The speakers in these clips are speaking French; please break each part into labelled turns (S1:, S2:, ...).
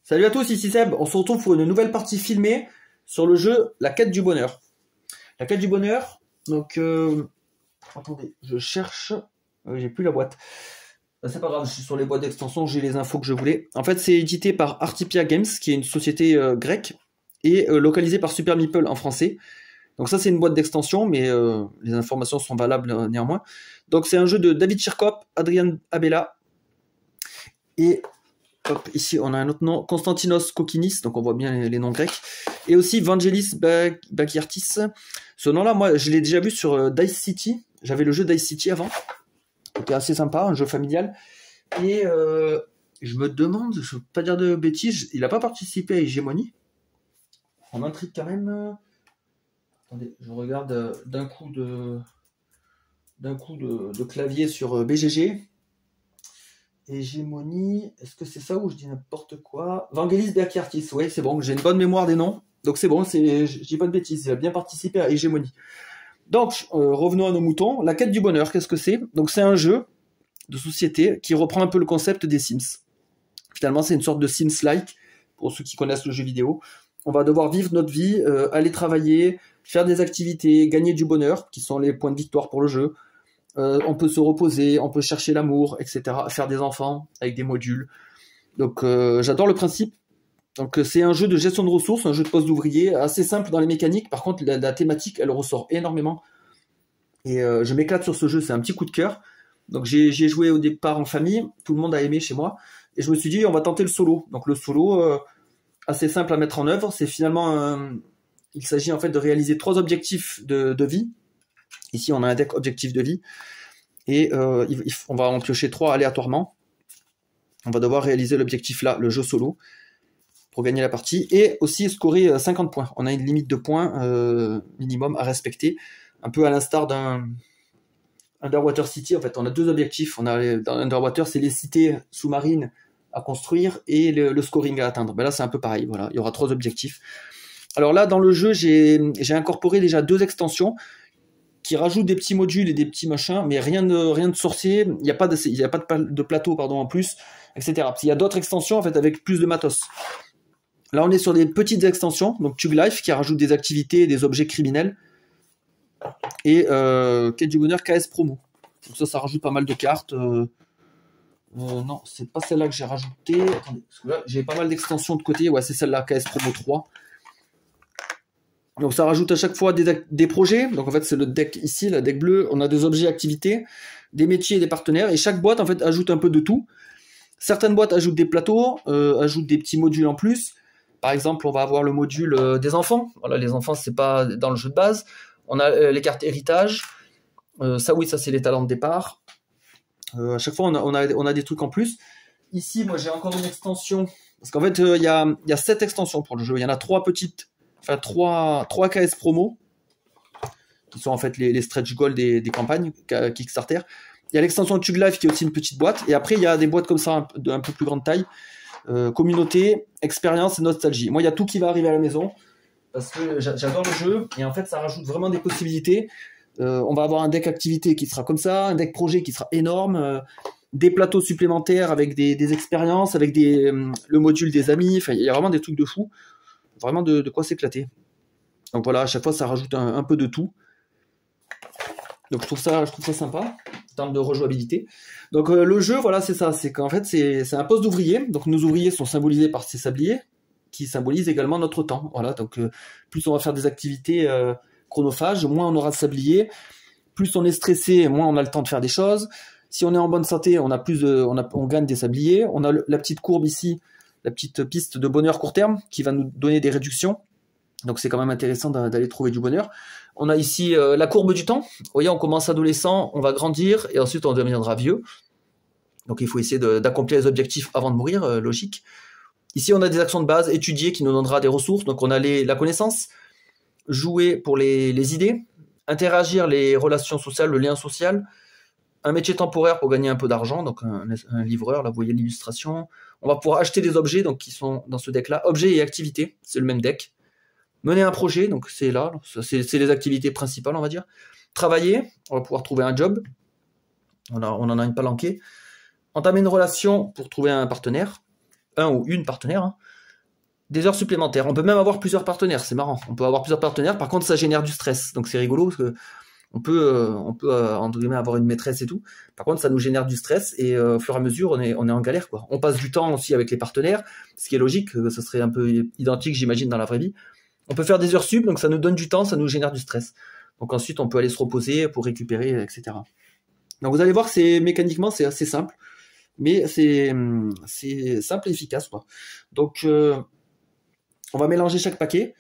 S1: Salut à tous, ici Seb. On se retrouve pour une nouvelle partie filmée sur le jeu La Quête du Bonheur. La Quête du Bonheur, donc... attendez, je cherche... j'ai plus la boîte. C'est pas grave, je suis sur les boîtes d'extension, j'ai les infos que je voulais. En fait, c'est édité par Artipia Games, qui est une société grecque, et localisé par Super Meeple en français. Donc ça, c'est une boîte d'extension, mais les informations sont valables néanmoins. Donc c'est un jeu de David Chirkop, Adrian Abela, et... hop, ici, on a un autre nom, Konstantinos Kokinis, donc on voit bien les noms grecs. Et aussi Vangelis Bagiartis. Ce nom-là, moi, je l'ai déjà vu sur Dice City. J'avais le jeu Dice City avant. C'était assez sympa, un jeu familial. Et je me demande, je ne veux pas dire de bêtises, il n'a pas participé à Hégémonie. On m'intrigue quand même. Attendez, je regarde d'un coup de clavier sur BGG. Hégémonie, est-ce que c'est ça ou je dis n'importe quoi? Vangelis Bagiartis, oui, c'est bon, j'ai une bonne mémoire des noms. Donc c'est bon, je dis pas de bêtises, il a bien participé à Hégémonie. Donc, revenons à nos moutons. La Quête du Bonheur, qu'est-ce que c'est? Donc c'est un jeu de société qui reprend un peu le concept des Sims. Finalement, c'est une sorte de Sims-like, pour ceux qui connaissent le jeu vidéo. On va devoir vivre notre vie, aller travailler, faire des activités, gagner du bonheur, qui sont les points de victoire pour le jeu. On peut se reposer, on peut chercher l'amour, etc. Faire des enfants avec des modules. Donc j'adore le principe. Donc c'est un jeu de gestion de ressources, un jeu de poste d'ouvrier, assez simple dans les mécaniques. Par contre, la thématique, elle ressort énormément. Et je m'éclate sur ce jeu, c'est un petit coup de cœur. Donc j'ai joué au départ en famille, tout le monde a aimé chez moi. Et je me suis dit, on va tenter le solo. Donc le solo, assez simple à mettre en œuvre. C'est finalement, il s'agit en fait de réaliser 3 objectifs de vie. Ici, on a un deck objectif de vie. Et on va en piocher 3 aléatoirement. On va devoir réaliser l'objectif là, le jeu solo, pour gagner la partie. Et aussi scorer 50 points. On a une limite de points minimum à respecter. Un peu à l'instar d'un Underwater City. En fait, on a 2 objectifs. Dans Underwater, c'est les cités sous-marines à construire et le scoring à atteindre. Ben là, c'est un peu pareil. Voilà, il y aura 3 objectifs. Alors là, dans le jeu, j'ai incorporé déjà 2 extensions qui rajoutent des petits modules et des petits machins, mais rien de sorcier. Il n'y a pas de plateau en plus, etc. Parce qu'il y a d'autres extensions en fait avec plus de matos. Là, on est sur des petites extensions, donc Tug Life qui rajoute des activités et des objets criminels, et Quête du Bonheur KS Promo. Donc ça rajoute pas mal de cartes. Non, c'est pas celle-là que j'ai rajouté. Attendez, parce que là, j'ai pas mal d'extensions de côté. Ouais, c'est celle-là, KS Promo 3. Donc ça rajoute à chaque fois des projets. Donc en fait c'est le deck ici, le deck bleu. On a des objets, activités, des métiers et des partenaires. Et chaque boîte en fait ajoute un peu de tout. Certaines boîtes ajoutent des plateaux, ajoutent des petits modules en plus. Par exemple, on va avoir le module des enfants. Voilà, les enfants c'est pas dans le jeu de base. On a les cartes héritage. Ça oui, ça c'est les talents de départ. À chaque fois on a des trucs en plus. Ici moi j'ai encore une extension. Parce qu'en fait il y a 7 extensions pour le jeu. Il y en a 3 petites. Enfin, 3 KS promo, qui sont en fait les stretch goals des campagnes Kickstarter. Il y a l'extension Tug Life qui est aussi une petite boîte. Et après, il y a des boîtes comme ça, un peu plus grande taille. Communauté, expérience et nostalgie. Moi, il y a tout qui va arriver à la maison. Parce que j'adore le jeu. Et en fait, ça rajoute vraiment des possibilités. On va avoir un deck activité qui sera comme ça, un deck projet qui sera énorme. Des plateaux supplémentaires avec des expériences, avec le module des amis. Enfin, il y a vraiment des trucs de fou. Vraiment de quoi s'éclater. Donc voilà, à chaque fois ça rajoute un peu de tout. Donc je trouve ça sympa en termes de rejouabilité. Donc le jeu, voilà, c'est ça, c'est qu'en fait c'est un poste d'ouvrier. Donc nos ouvriers sont symbolisés par ces sabliers qui symbolisent également notre temps. Voilà, donc plus on va faire des activités chronophages, moins on aura de sabliers. Plus on est stressé, moins on a le temps de faire des choses. Si on est en bonne santé, on gagne des sabliers. On a la petite courbe ici, la petite piste de bonheur court terme qui va nous donner des réductions. Donc c'est quand même intéressant d'aller trouver du bonheur. On a ici la courbe du temps. Vous voyez, on commence adolescent, on va grandir et ensuite on deviendra vieux. Donc il faut essayer d'accomplir les objectifs avant de mourir, logique. Ici on a des actions de base, étudier qui nous donnera des ressources. Donc on a la connaissance, jouer pour les idées, interagir les relations sociales, le lien social, un métier temporaire pour gagner un peu d'argent, donc un livreur, là vous voyez l'illustration. On va pouvoir acheter des objets donc, qui sont dans ce deck-là. Objets et activités, c'est le même deck. Mener un projet, donc c'est là, c'est les activités principales, on va dire. Travailler, on va pouvoir trouver un job. On en a une palanquée. Entamer une relation pour trouver un partenaire. un ou une partenaire, hein, des heures supplémentaires. On peut même avoir plusieurs partenaires, c'est marrant. On peut avoir plusieurs partenaires, par contre ça génère du stress. Donc c'est rigolo parce que on peut entre guillemets avoir une maîtresse et tout. Par contre ça nous génère du stress et au fur et à mesure on est en galère quoi. On passe du temps aussi avec les partenaires, ce qui est logique, ça serait un peu identique j'imagine dans la vraie vie. On peut faire des heures sup, donc ça nous donne du temps, ça nous génère du stress. Donc ensuite on peut aller se reposer pour récupérer, etc. Donc vous allez voir, mécaniquement c'est assez simple, mais c'est simple et efficace quoi. Donc on va mélanger chaque paquet.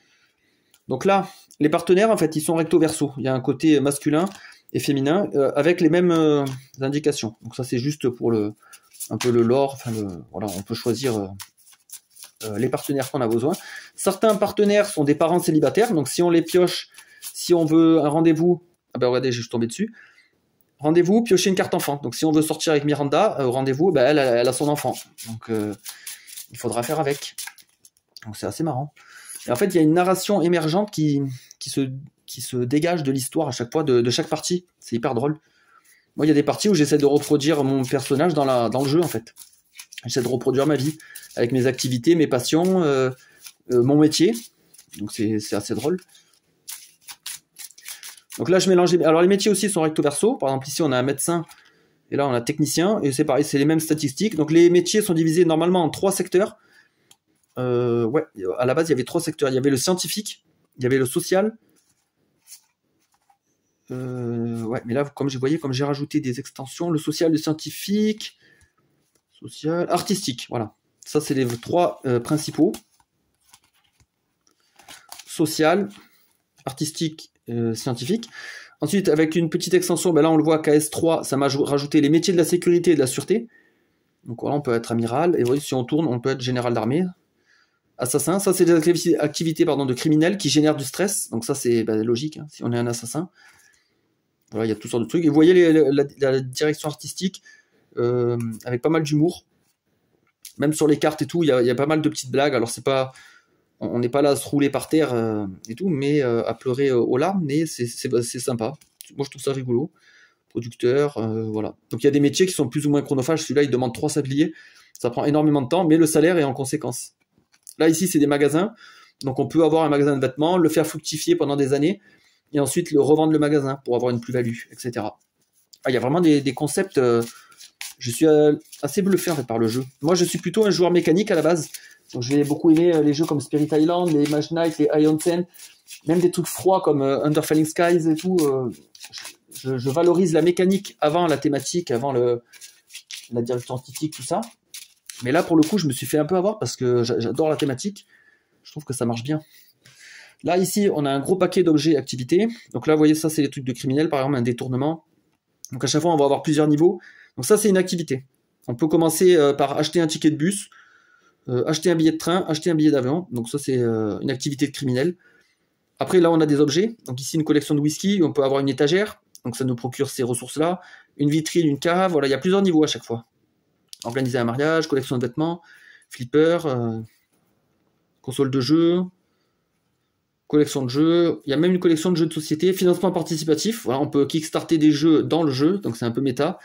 S1: Donc là, les partenaires, en fait, ils sont recto-verso. Il y a un côté masculin et féminin avec les mêmes indications. Donc ça, c'est juste pour un peu le lore. Enfin, voilà, on peut choisir les partenaires qu'on a besoin. Certains partenaires sont des parents célibataires. Donc si on les pioche, si on veut un rendez-vous, ah ben regardez, je suis tombé dessus. Rendez-vous, piocher une carte enfant. Donc si on veut sortir avec Miranda au rendez-vous, ben, elle a son enfant. Donc il faudra faire avec. Donc c'est assez marrant. Et en fait, il y a une narration émergente qui se dégage de l'histoire à chaque fois, de chaque partie. C'est hyper drôle. Moi, il y a des parties où j'essaie de reproduire mon personnage dans le jeu, en fait. J'essaie de reproduire ma vie, avec mes activités, mes passions, mon métier. Donc c'est assez drôle. Donc là, je mélange... Alors les métiers aussi sont recto-verso. Par exemple, ici, on a un médecin, et là, on a un technicien, et c'est pareil, c'est les mêmes statistiques. Donc les métiers sont divisés normalement en 3 secteurs. Ouais, à la base, il y avait 3 secteurs. Il y avait le scientifique, il y avait le social. Ouais, mais là, comme j'ai rajouté des extensions, le social, le scientifique, social, artistique, voilà. Ça, c'est les 3 principaux. Social, artistique, scientifique. Ensuite, avec une petite extension, ben là, on le voit, KS3, ça m'a rajouté les métiers de la sécurité et de la sûreté. Donc voilà, on peut être amiral. Et voyez, si on tourne, on peut être général d'armée. Assassin, ça c'est des activités de criminels qui génèrent du stress, donc ça c'est logique, hein, si on est un assassin. Voilà, il y a toutes sortes de trucs. Et vous voyez la direction artistique avec pas mal d'humour. Même sur les cartes et tout, il y a pas mal de petites blagues. Alors c'est pas, on n'est pas là à se rouler par terre et tout, mais à pleurer aux larmes, mais c'est sympa. Moi je trouve ça rigolo. Producteur, voilà. Donc il y a des métiers qui sont plus ou moins chronophages. Celui-là il demande 3 sabliers, ça prend énormément de temps, mais le salaire est en conséquence. Là, ici, c'est des magasins. Donc, on peut avoir un magasin de vêtements, le faire fructifier pendant des années, et ensuite le revendre le magasin pour avoir une plus-value, etc. Ah, il y a vraiment des concepts. Je suis assez bluffé en fait par le jeu. Moi, je suis plutôt un joueur mécanique à la base. Donc, j'ai beaucoup aimé les jeux comme Spirit Island, les Mage Knight, les Ion Sen, même des trucs froids comme Under Falling Skies et tout. Je valorise la mécanique avant la thématique, avant la direction artistique, tout ça. Mais là, pour le coup, je me suis fait un peu avoir parce que j'adore la thématique. Je trouve que ça marche bien. Là, ici, on a un gros paquet d'objets activités. Donc là, vous voyez, ça, c'est les trucs de criminels. Par exemple, un détournement. Donc à chaque fois, on va avoir plusieurs niveaux. Donc ça, c'est une activité. On peut commencer par acheter un ticket de bus, acheter un billet de train, acheter un billet d'avion. Donc ça, c'est une activité de criminel. Après, là, on a des objets. Donc ici, une collection de whisky. On peut avoir une étagère. Donc ça nous procure ces ressources-là. Une vitrine, une cave. Voilà, il y a plusieurs niveaux à chaque fois. Organiser un mariage, collection de vêtements, flipper, console de jeu, collection de jeux. Il y a même une collection de jeux de société, financement participatif. Voilà, on peut kickstarter des jeux dans le jeu, donc c'est un peu méta.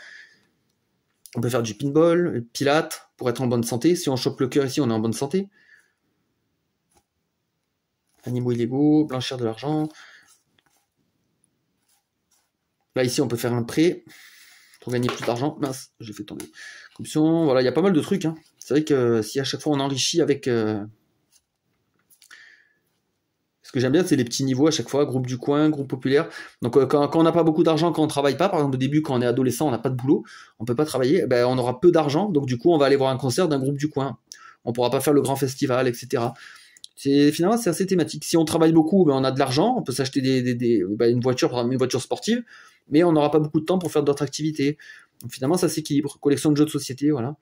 S1: On peut faire du pinball, pilates, pour être en bonne santé. Si on chope le cœur ici, on est en bonne santé. Animaux illégaux, blanchir de l'argent. Là, ici, on peut faire un prêt pour gagner plus d'argent. Mince, j'ai fait tomber. Corruption, voilà, il y a pas mal de trucs. Hein. C'est vrai que si à chaque fois on enrichit avec... Ce que j'aime bien, c'est les petits niveaux à chaque fois, groupe du coin, groupe populaire. Donc quand on n'a pas beaucoup d'argent, quand on travaille pas, par exemple au début, quand on est adolescent, on n'a pas de boulot, on peut pas travailler, ben, on aura peu d'argent, donc du coup on va aller voir un concert d'un groupe du coin. On pourra pas faire le grand festival, etc. Finalement, c'est assez thématique. Si on travaille beaucoup, ben, on a de l'argent, on peut s'acheter une voiture, par exemple une voiture sportive, mais on n'aura pas beaucoup de temps pour faire d'autres activités. Donc finalement, ça s'équilibre. Collection de jeux de société, voilà.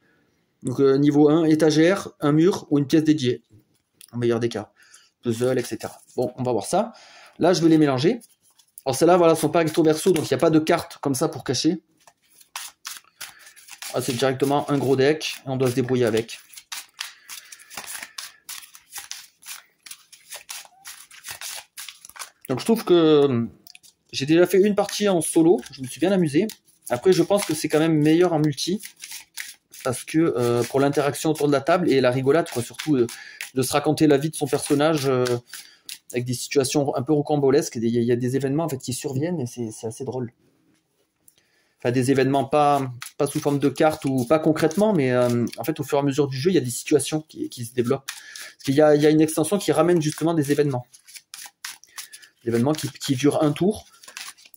S1: Donc niveau 1, étagère, un mur ou une pièce dédiée, en meilleur des cas. Puzzle, etc. Bon, on va voir ça. Là, je vais les mélanger. Alors celles-là, voilà, sont pas recto verso, donc il n'y a pas de carte comme ça pour cacher. Ah, c'est directement un gros deck, et on doit se débrouiller avec. Donc je trouve que j'ai déjà fait une partie en solo, je me suis bien amusé. Après, je pense que c'est quand même meilleur en multi. parce que pour l'interaction autour de la table et la rigolade, quoi, surtout de se raconter la vie de son personnage avec des situations un peu rocambolesques. Il y a des événements en fait qui surviennent et c'est assez drôle. Enfin, des événements pas sous forme de cartes ou pas concrètement, mais en fait au fur et à mesure du jeu, il y a des situations qui se développent. Parce qu'il y a une extension qui ramène justement des événements. Des événements qui durent un tour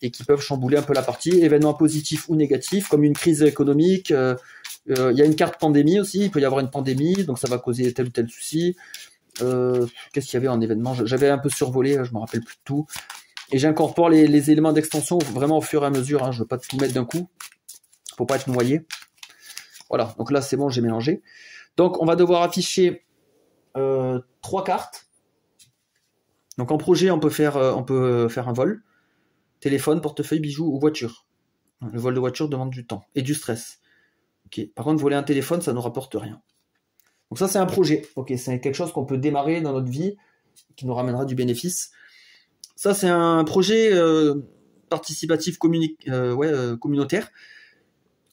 S1: et qui peuvent chambouler un peu la partie. Événements positifs ou négatifs, comme une crise économique. Il y a une carte pandémie aussi, il peut y avoir une pandémie, donc ça va causer tel ou tel souci. Qu'est-ce qu'il y avait en événement? J'avais un peu survolé, je me rappelle plus de tout. Et j'incorpore les éléments d'extension vraiment au fur et à mesure, hein. Je veux pas tout mettre d'un coup, faut pas être noyé. Voilà, donc là c'est bon, j'ai mélangé. Donc on va devoir afficher 3 cartes. Donc en projet, on peut faire un vol, téléphone, portefeuille, bijoux ou voiture. Le vol de voiture demande du temps et du stress. Okay. Par contre, voler un téléphone, ça ne rapporte rien. Donc ça, c'est un projet. Ok, c'est quelque chose qu'on peut démarrer dans notre vie, qui nous ramènera du bénéfice. Ça, c'est un projet participatif communautaire.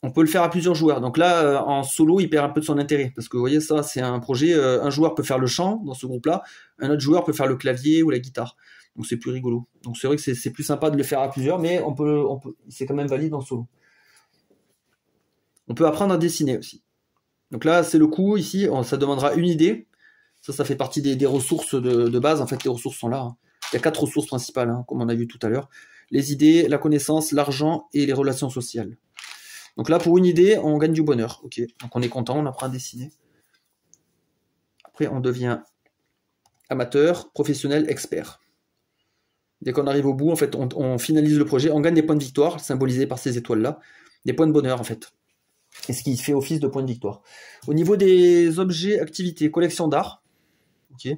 S1: On peut le faire à plusieurs joueurs. Donc là, en solo, il perd un peu de son intérêt. Parce que vous voyez, ça, c'est un projet. Un joueur peut faire le chant dans ce groupe-là. Un autre joueur peut faire le clavier ou la guitare. Donc c'est plus rigolo. Donc c'est vrai que c'est plus sympa de le faire à plusieurs, mais c'est quand même valide en solo. On peut apprendre à dessiner aussi. Donc là, c'est le coup. Ici, ça demandera une idée. Ça fait partie des ressources de base. En fait, les ressources sont là. Hein. Il y a 4 ressources principales, hein, comme on a vu tout à l'heure. Les idées, la connaissance, l'argent et les relations sociales. Donc là, pour une idée, on gagne du bonheur. Ok, donc on est content, on apprend à dessiner. Après, on devient amateur, professionnel, expert. Dès qu'on arrive au bout, en fait, on finalise le projet. On gagne des points de victoire, symbolisés par ces étoiles-là. Des points de bonheur, en fait. Et ce qui fait office de points de victoire. Au niveau des objets, activités, collection d'art. Ok.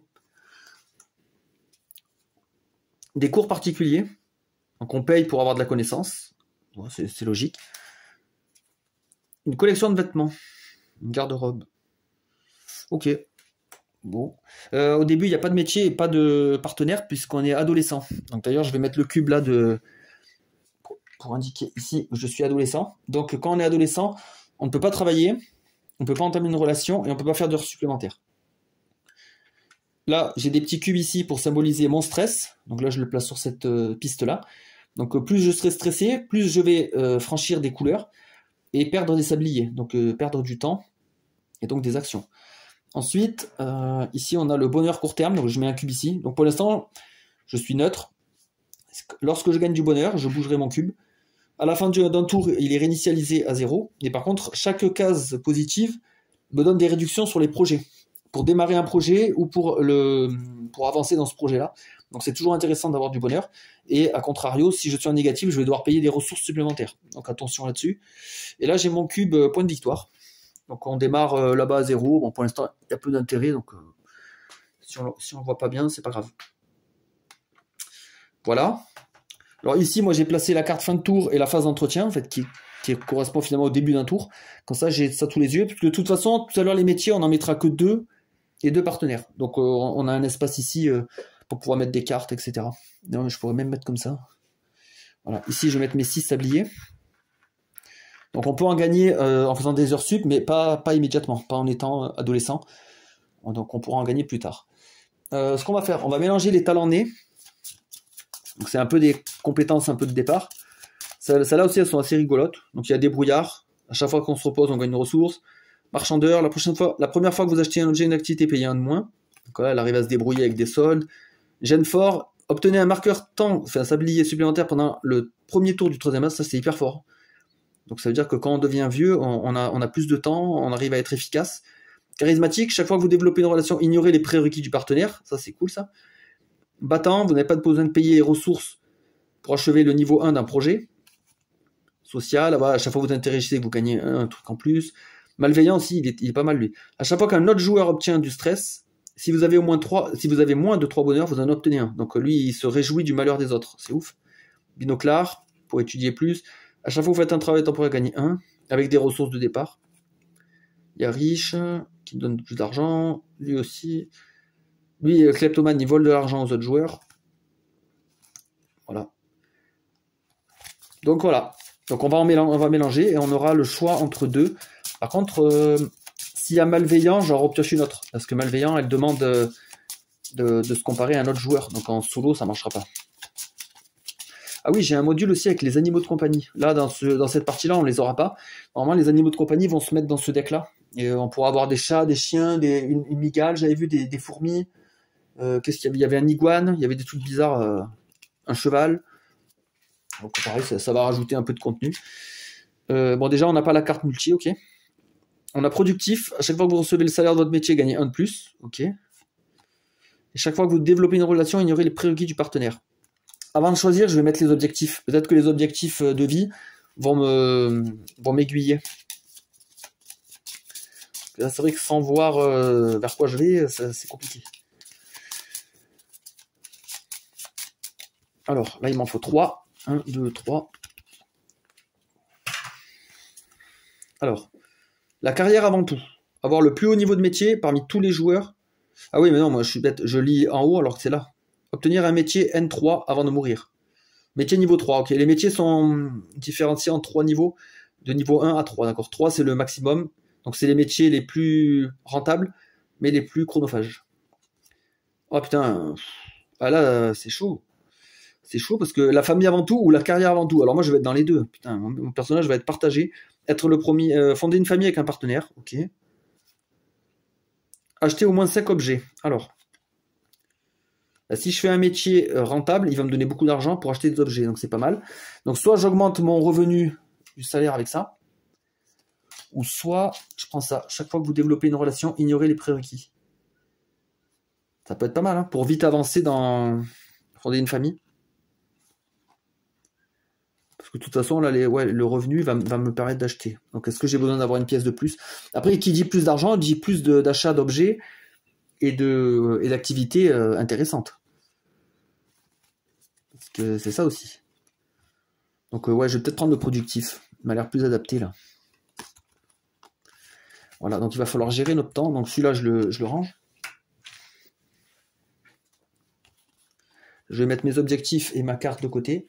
S1: Des cours particuliers. Donc on paye pour avoir de la connaissance. Bon, c'est logique. Une collection de vêtements. Une garde-robe. Ok. Bon. Au début, il n'y a pas de métier et pas de partenaire puisqu'on est adolescent. Donc d'ailleurs, je vais mettre le cube là pour indiquer ici que je suis adolescent. Donc quand on est adolescent, on ne peut pas travailler, on ne peut pas entamer une relation et on ne peut pas faire d'heures supplémentaires. Là, j'ai des petits cubes ici pour symboliser mon stress. Donc là, je le place sur cette piste-là. Donc plus je serai stressé, plus je vais franchir des couleurs et perdre des sabliers. Donc perdre du temps et donc des actions. Ensuite, ici, on a le bonheur court terme. Donc je mets un cube ici. Donc pour l'instant, je suis neutre. Lorsque je gagne du bonheur, je bougerai mon cube. À la fin d'un tour, il est réinitialisé à 0. Et par contre, chaque case positive me donne des réductions sur les projets. Pour démarrer un projet ou pour avancer dans ce projet-là. Donc c'est toujours intéressant d'avoir du bonheur. Et à contrario, si je suis en négatif, je vais devoir payer des ressources supplémentaires. Donc attention là-dessus. Et là, j'ai mon cube point de victoire. Donc on démarre là-bas à 0. Bon, pour l'instant, il y a peu d'intérêt. Donc si on ne voit pas bien, c'est pas grave. Voilà. Alors ici, moi, j'ai placé la carte fin de tour et la phase d'entretien, en fait, qui correspond finalement au début d'un tour. Comme ça, j'ai ça tous les yeux. Parce que de toute façon, tout à l'heure, les métiers, on n'en mettra que 2 et 2 partenaires. Donc on a un espace ici pour pouvoir mettre des cartes, etc. Non, je pourrais même mettre comme ça. Voilà. Ici, je vais mettre mes 6 sabliers. Donc on peut en gagner en faisant des heures sup, mais pas immédiatement, pas en étant adolescent. Donc on pourra en gagner plus tard. Ce qu'on va faire, on va mélanger les talents nés. Donc c'est un peu des compétences un peu de départ. Celles-là aussi, elles sont assez rigolotes. Donc il y a débrouillard. À chaque fois qu'on se repose, on gagne une ressource. Marchandeur, la première fois que vous achetez un objet, une activité, payez un de moins. Donc là, elle arrive à se débrouiller avec des soldes. Gêne fort, obtenez un marqueur temps, enfin un sablier supplémentaire pendant le premier tour du troisième as, ça c'est hyper fort. Donc ça veut dire que quand on devient vieux, on a plus de temps, on arrive à être efficace. Charismatique, chaque fois que vous développez une relation, ignorez les prérequis du partenaire, ça c'est cool ça. Battant, vous n'avez pas besoin de payer les ressources pour achever le niveau 1 d'un projet. Social, à chaque fois que vous intéressez, vous gagnez un truc en plus. Malveillant aussi, il est pas mal lui. À chaque fois qu'un autre joueur obtient du stress, si vous avez moins de 3 bonheurs, vous en obtenez un. Donc lui, il se réjouit du malheur des autres. C'est ouf. Binoclard, pour étudier plus. À chaque fois que vous faites un travail temporaire, gagnez 1, avec des ressources de départ. Il y a riche, qui donne plus d'argent. Lui aussi. Lui, kleptomane, il vole de l'argent aux autres joueurs. Voilà. Donc voilà. Donc on va mélanger et on aura le choix entre 2. Par contre, s'il y a malveillant, j'en repioche une autre. Parce que malveillant, elle demande de se comparer à un autre joueur. Donc en solo, ça marchera pas. Ah oui, j'ai un module aussi avec les animaux de compagnie. Là, dans cette partie-là, on les aura pas. Normalement, les animaux de compagnie vont se mettre dans ce deck-là. Et on pourra avoir des chats, des chiens, une migale, j'avais vu des fourmis. Qu'est-ce qu'il y avait? Il y avait un iguane, il y avait des trucs bizarres, un cheval. Donc pareil, ça va rajouter un peu de contenu. Bon, déjà, on n'a pas la carte multi, ok. On a productif. À chaque fois que vous recevez le salaire de votre métier, gagnez 1 de plus, ok. Et chaque fois que vous développez une relation, ignorez les prérequis du partenaire. Avant de choisir, je vais mettre les objectifs. Peut-être que les objectifs de vie vont m'aiguiller. Là, c'est vrai que sans voir vers quoi je vais, c'est compliqué. Alors, là, il m'en faut 3. 1, 2, 3. Alors, la carrière avant tout. Avoir le plus haut niveau de métier parmi tous les joueurs. Ah oui, mais non, moi, je suis bête. Je lis en haut alors que c'est là. Obtenir un métier N3 avant de mourir. Métier niveau 3, ok. Les métiers sont différenciés en 3 niveaux. De niveau 1 à 3, d'accord. 3, c'est le maximum. Donc, c'est les métiers les plus rentables, mais les plus chronophages. Oh putain. Ah là, c'est chaud. C'est chaud parce que la famille avant tout ou la carrière avant tout. Alors moi, je vais être dans les deux. Putain, mon personnage va être partagé. Être le premier, fonder une famille avec un partenaire, ok. Acheter au moins 5 objets. Alors, si je fais un métier rentable, il va me donner beaucoup d'argent pour acheter des objets, donc c'est pas mal. Donc soit j'augmente mon revenu du salaire avec ça, ou soit je prends ça. Chaque fois que vous développez une relation, ignorez les prérequis. Ça peut être pas mal, hein, pour vite avancer dans fonder une famille. Parce que de toute façon, là, le revenu va me permettre d'acheter. Donc, est-ce que j'ai besoin d'avoir une pièce de plus? Après, qui dit plus d'argent, dit plus d'achat d'objets et d'activités intéressantes. Parce que c'est ça aussi. Donc, ouais, je vais peut-être prendre le productif. Il m'a l'air plus adapté, là. Voilà, donc il va falloir gérer notre temps. Donc, celui-là, je le range. Je vais mettre mes objectifs et ma carte de côté.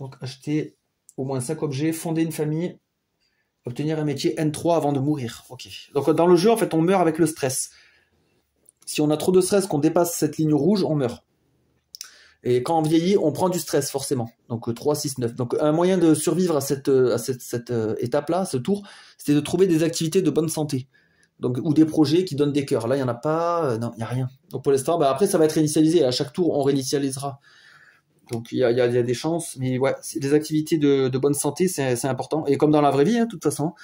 S1: Donc, acheter au moins 5 objets, fonder une famille, obtenir un métier N3 avant de mourir. Ok. Donc, dans le jeu, en fait, on meurt avec le stress. Si on a trop de stress, qu'on dépasse cette ligne rouge, on meurt. Et quand on vieillit, on prend du stress, forcément. Donc, 3, 6, 9. Donc, un moyen de survivre à cette étape-là, ce tour, c'était de trouver des activités de bonne santé. Donc, ou des projets qui donnent des cœurs. Là, il n'y en a pas. Non, il n'y a rien. Donc, pour l'instant, après, ça va être réinitialisé. À chaque tour, on réinitialisera. Donc il y a des chances, mais ouais, les activités de bonne santé, c'est important. Et comme dans la vraie vie, hein, de toute façon,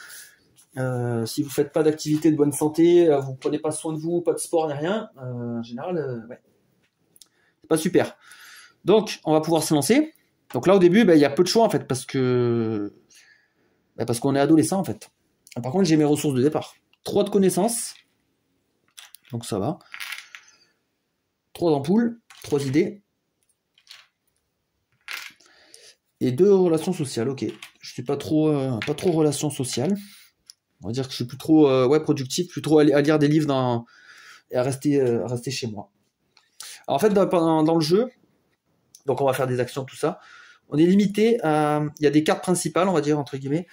S1: si vous faites pas d'activité de bonne santé, vous prenez pas soin de vous, pas de sport ni rien, en général, ouais, c'est pas super. Donc on va pouvoir se lancer. Donc là au début, il y a peu de choix en fait, parce qu'on est adolescent en fait. Par contre, j'ai mes ressources de départ. 3 de connaissances, donc ça va. 3 ampoules, 3 idées. Et 2 relations sociales, ok. Je suis pas trop relations sociales. On va dire que je suis plus trop productif, plus trop à lire des livres et à rester chez moi. Alors en fait, dans le jeu, donc on va faire des actions, tout ça. On est limité à... Il y a des cartes principales, on va dire, entre guillemets.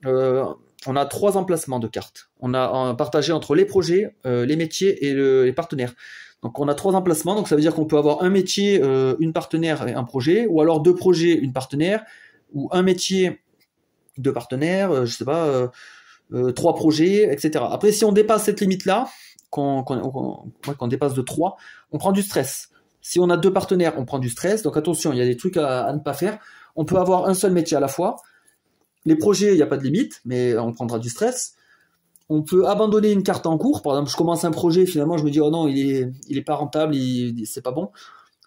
S1: On a 3 emplacements de cartes. On a partagé entre les projets, les métiers et les partenaires. Donc on a 3 emplacements, donc ça veut dire qu'on peut avoir un métier, une partenaire et un projet, ou alors 2 projets, une partenaire, ou un métier, 2 partenaires, je sais pas, 3 projets, etc. Après, si on dépasse cette limite-là, qu'on dépasse de 3, on prend du stress. Si on a 2 partenaires, on prend du stress, donc attention, il y a des trucs à ne pas faire. On peut avoir un seul métier à la fois. Les projets, il n'y a pas de limite, mais on prendra du stress. On peut abandonner une carte en cours. Par exemple, je commence un projet, finalement, je me dis, oh non, il est pas rentable, c'est pas bon.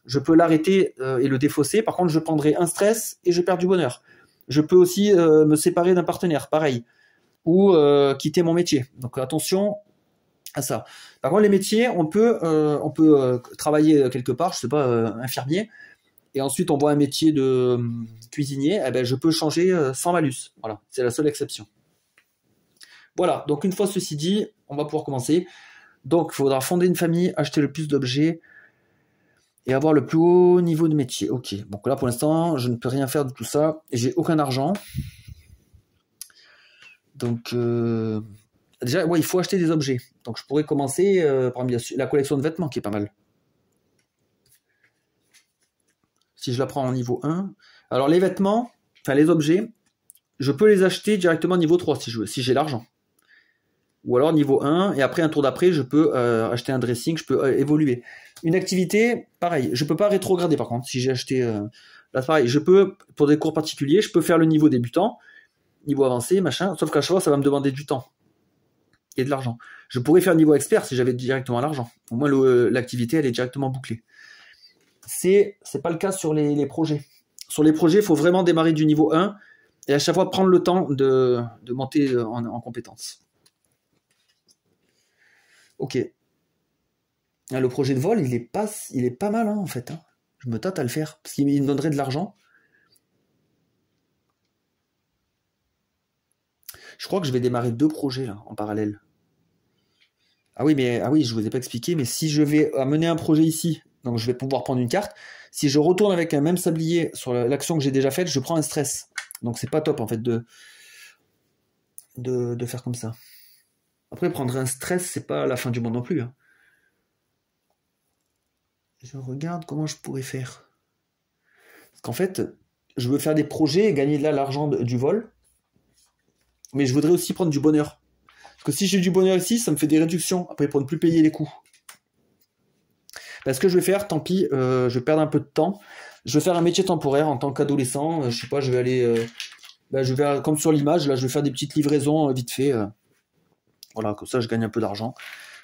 S1: Je peux l'arrêter et le défausser. Par contre, je prendrai un stress et je perds du bonheur. Je peux aussi me séparer d'un partenaire, pareil. Ou quitter mon métier. Donc, attention à ça. Par contre, les métiers, on peut travailler quelque part, je sais pas, infirmier. Et ensuite, on voit un métier de cuisinier. Eh ben, je peux changer sans malus. Voilà, c'est la seule exception. Voilà, donc une fois ceci dit, on va pouvoir commencer. Donc, il faudra fonder une famille, acheter le plus d'objets et avoir le plus haut niveau de métier. Ok, donc là pour l'instant, je ne peux rien faire de tout ça et j'ai aucun argent. Donc, déjà, ouais, il faut acheter des objets. Donc, je pourrais commencer par la collection de vêtements, qui est pas mal. Si je la prends en niveau 1. Alors, les vêtements, enfin, les objets, je peux les acheter directement niveau 3 si je veux, si j'ai l'argent. Ou alors niveau 1, et après un tour d'après, je peux acheter un dressing, je peux évoluer. Une activité, pareil, je peux pas rétrograder par contre, si j'ai acheté... là, pareil, je peux, pour des cours particuliers, je peux faire le niveau débutant, niveau avancé, machin, sauf qu'à chaque fois, ça va me demander du temps et de l'argent. Je pourrais faire niveau expert si j'avais directement l'argent. Au moins, l'activité, elle est directement bouclée. C'est pas le cas sur les projets. Sur les projets, il faut vraiment démarrer du niveau 1 et à chaque fois prendre le temps de monter en compétences. Ok. Le projet de vol, il est pas mal, hein, en fait. Hein. Je me tâte à le faire, parce qu'il me donnerait de l'argent. Je crois que je vais démarrer 2 projets, là, en parallèle. Ah oui, je vous ai pas expliqué, mais si je vais amener un projet ici, donc je vais pouvoir prendre une carte, si je retourne avec un même sablier sur l'action que j'ai déjà faite, je prends un stress. Donc c'est pas top, en fait, de faire comme ça. Après, prendre un stress, c'est pas la fin du monde non plus. Hein. Je regarde comment je pourrais faire. Parce qu'en fait, je veux faire des projets et gagner de là l'argent du vol. Mais je voudrais aussi prendre du bonheur. Parce que si j'ai du bonheur ici, ça me fait des réductions après pour ne plus payer les coûts. Ce que je vais faire, tant pis, je vais perdre un peu de temps. Je vais faire un métier temporaire en tant qu'adolescent. Je sais pas, je vais aller... je vais, comme sur l'image, là, je vais faire des petites livraisons vite fait. Voilà, comme ça, je gagne un peu d'argent.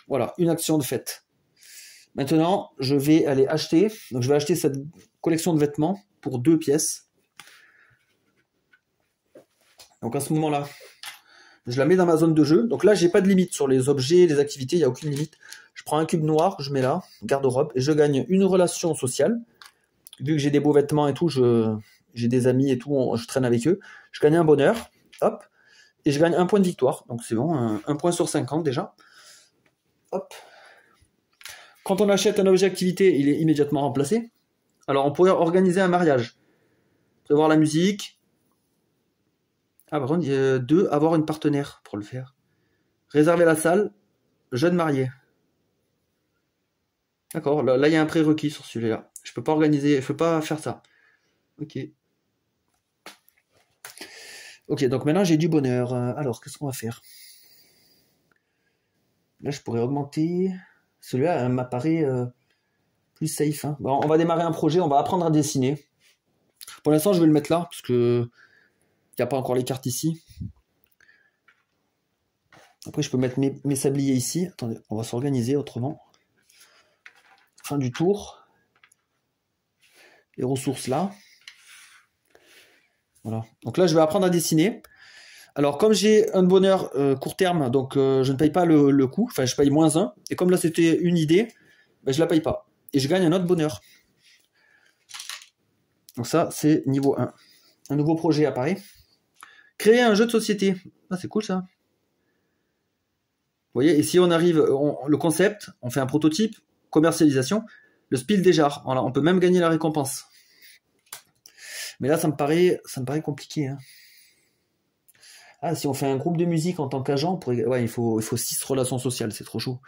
S1: Voilà, une action de fait. Maintenant, je vais aller acheter. Donc, je vais acheter cette collection de vêtements pour 2 pièces. Donc, à ce moment-là, je la mets dans ma zone de jeu. Donc là, j'ai pas de limite sur les objets, les activités. Il n'y a aucune limite. Je prends un cube noir, je mets là, garde-robe, et je gagne une relation sociale. Vu que j'ai des beaux vêtements et tout, j'ai des amis et tout, je traîne avec eux. Je gagne un bonheur. Hop. Et je gagne un point de victoire. Donc, c'est bon. 1 point sur 50 déjà. Hop. Quand on achète un objet activité, il est immédiatement remplacé. Alors, on pourrait organiser un mariage. Prévoir la musique. Ah, par contre, 2, avoir une partenaire pour le faire. Réserver la salle. Jeune marié. D'accord, là, il y a un prérequis sur celui-là. Je peux pas organiser, je peux pas faire ça. Ok. Ok, donc maintenant, j'ai du bonheur. Alors, qu'est-ce qu'on va faire? Là, je pourrais augmenter... Celui-là m'apparaît plus safe. Hein. Bon, on va démarrer un projet, on va apprendre à dessiner. Pour l'instant, je vais le mettre là, parce que il n'y a pas encore les cartes ici. Après, je peux mettre mes sabliers ici. Attendez, on va s'organiser autrement. Fin du tour. Les ressources là. Voilà. Donc là, je vais apprendre à dessiner. Alors, comme j'ai un bonheur court terme, donc je ne paye pas le coût, enfin, je paye -1. Et comme là, c'était une idée, ben, je la paye pas. Et je gagne un autre bonheur. Donc ça, c'est niveau 1. Un nouveau projet apparaît. Créer un jeu de société. Ah, c'est cool ça. Vous voyez, et si on arrive, le concept, on fait un prototype, commercialisation, le spiel des jars. Voilà, on peut même gagner la récompense. Mais là, ça me paraît compliqué. Hein. Ah, si on fait un groupe de musique en tant qu'agent, ouais, il faut 6 relations sociales, c'est trop chaud.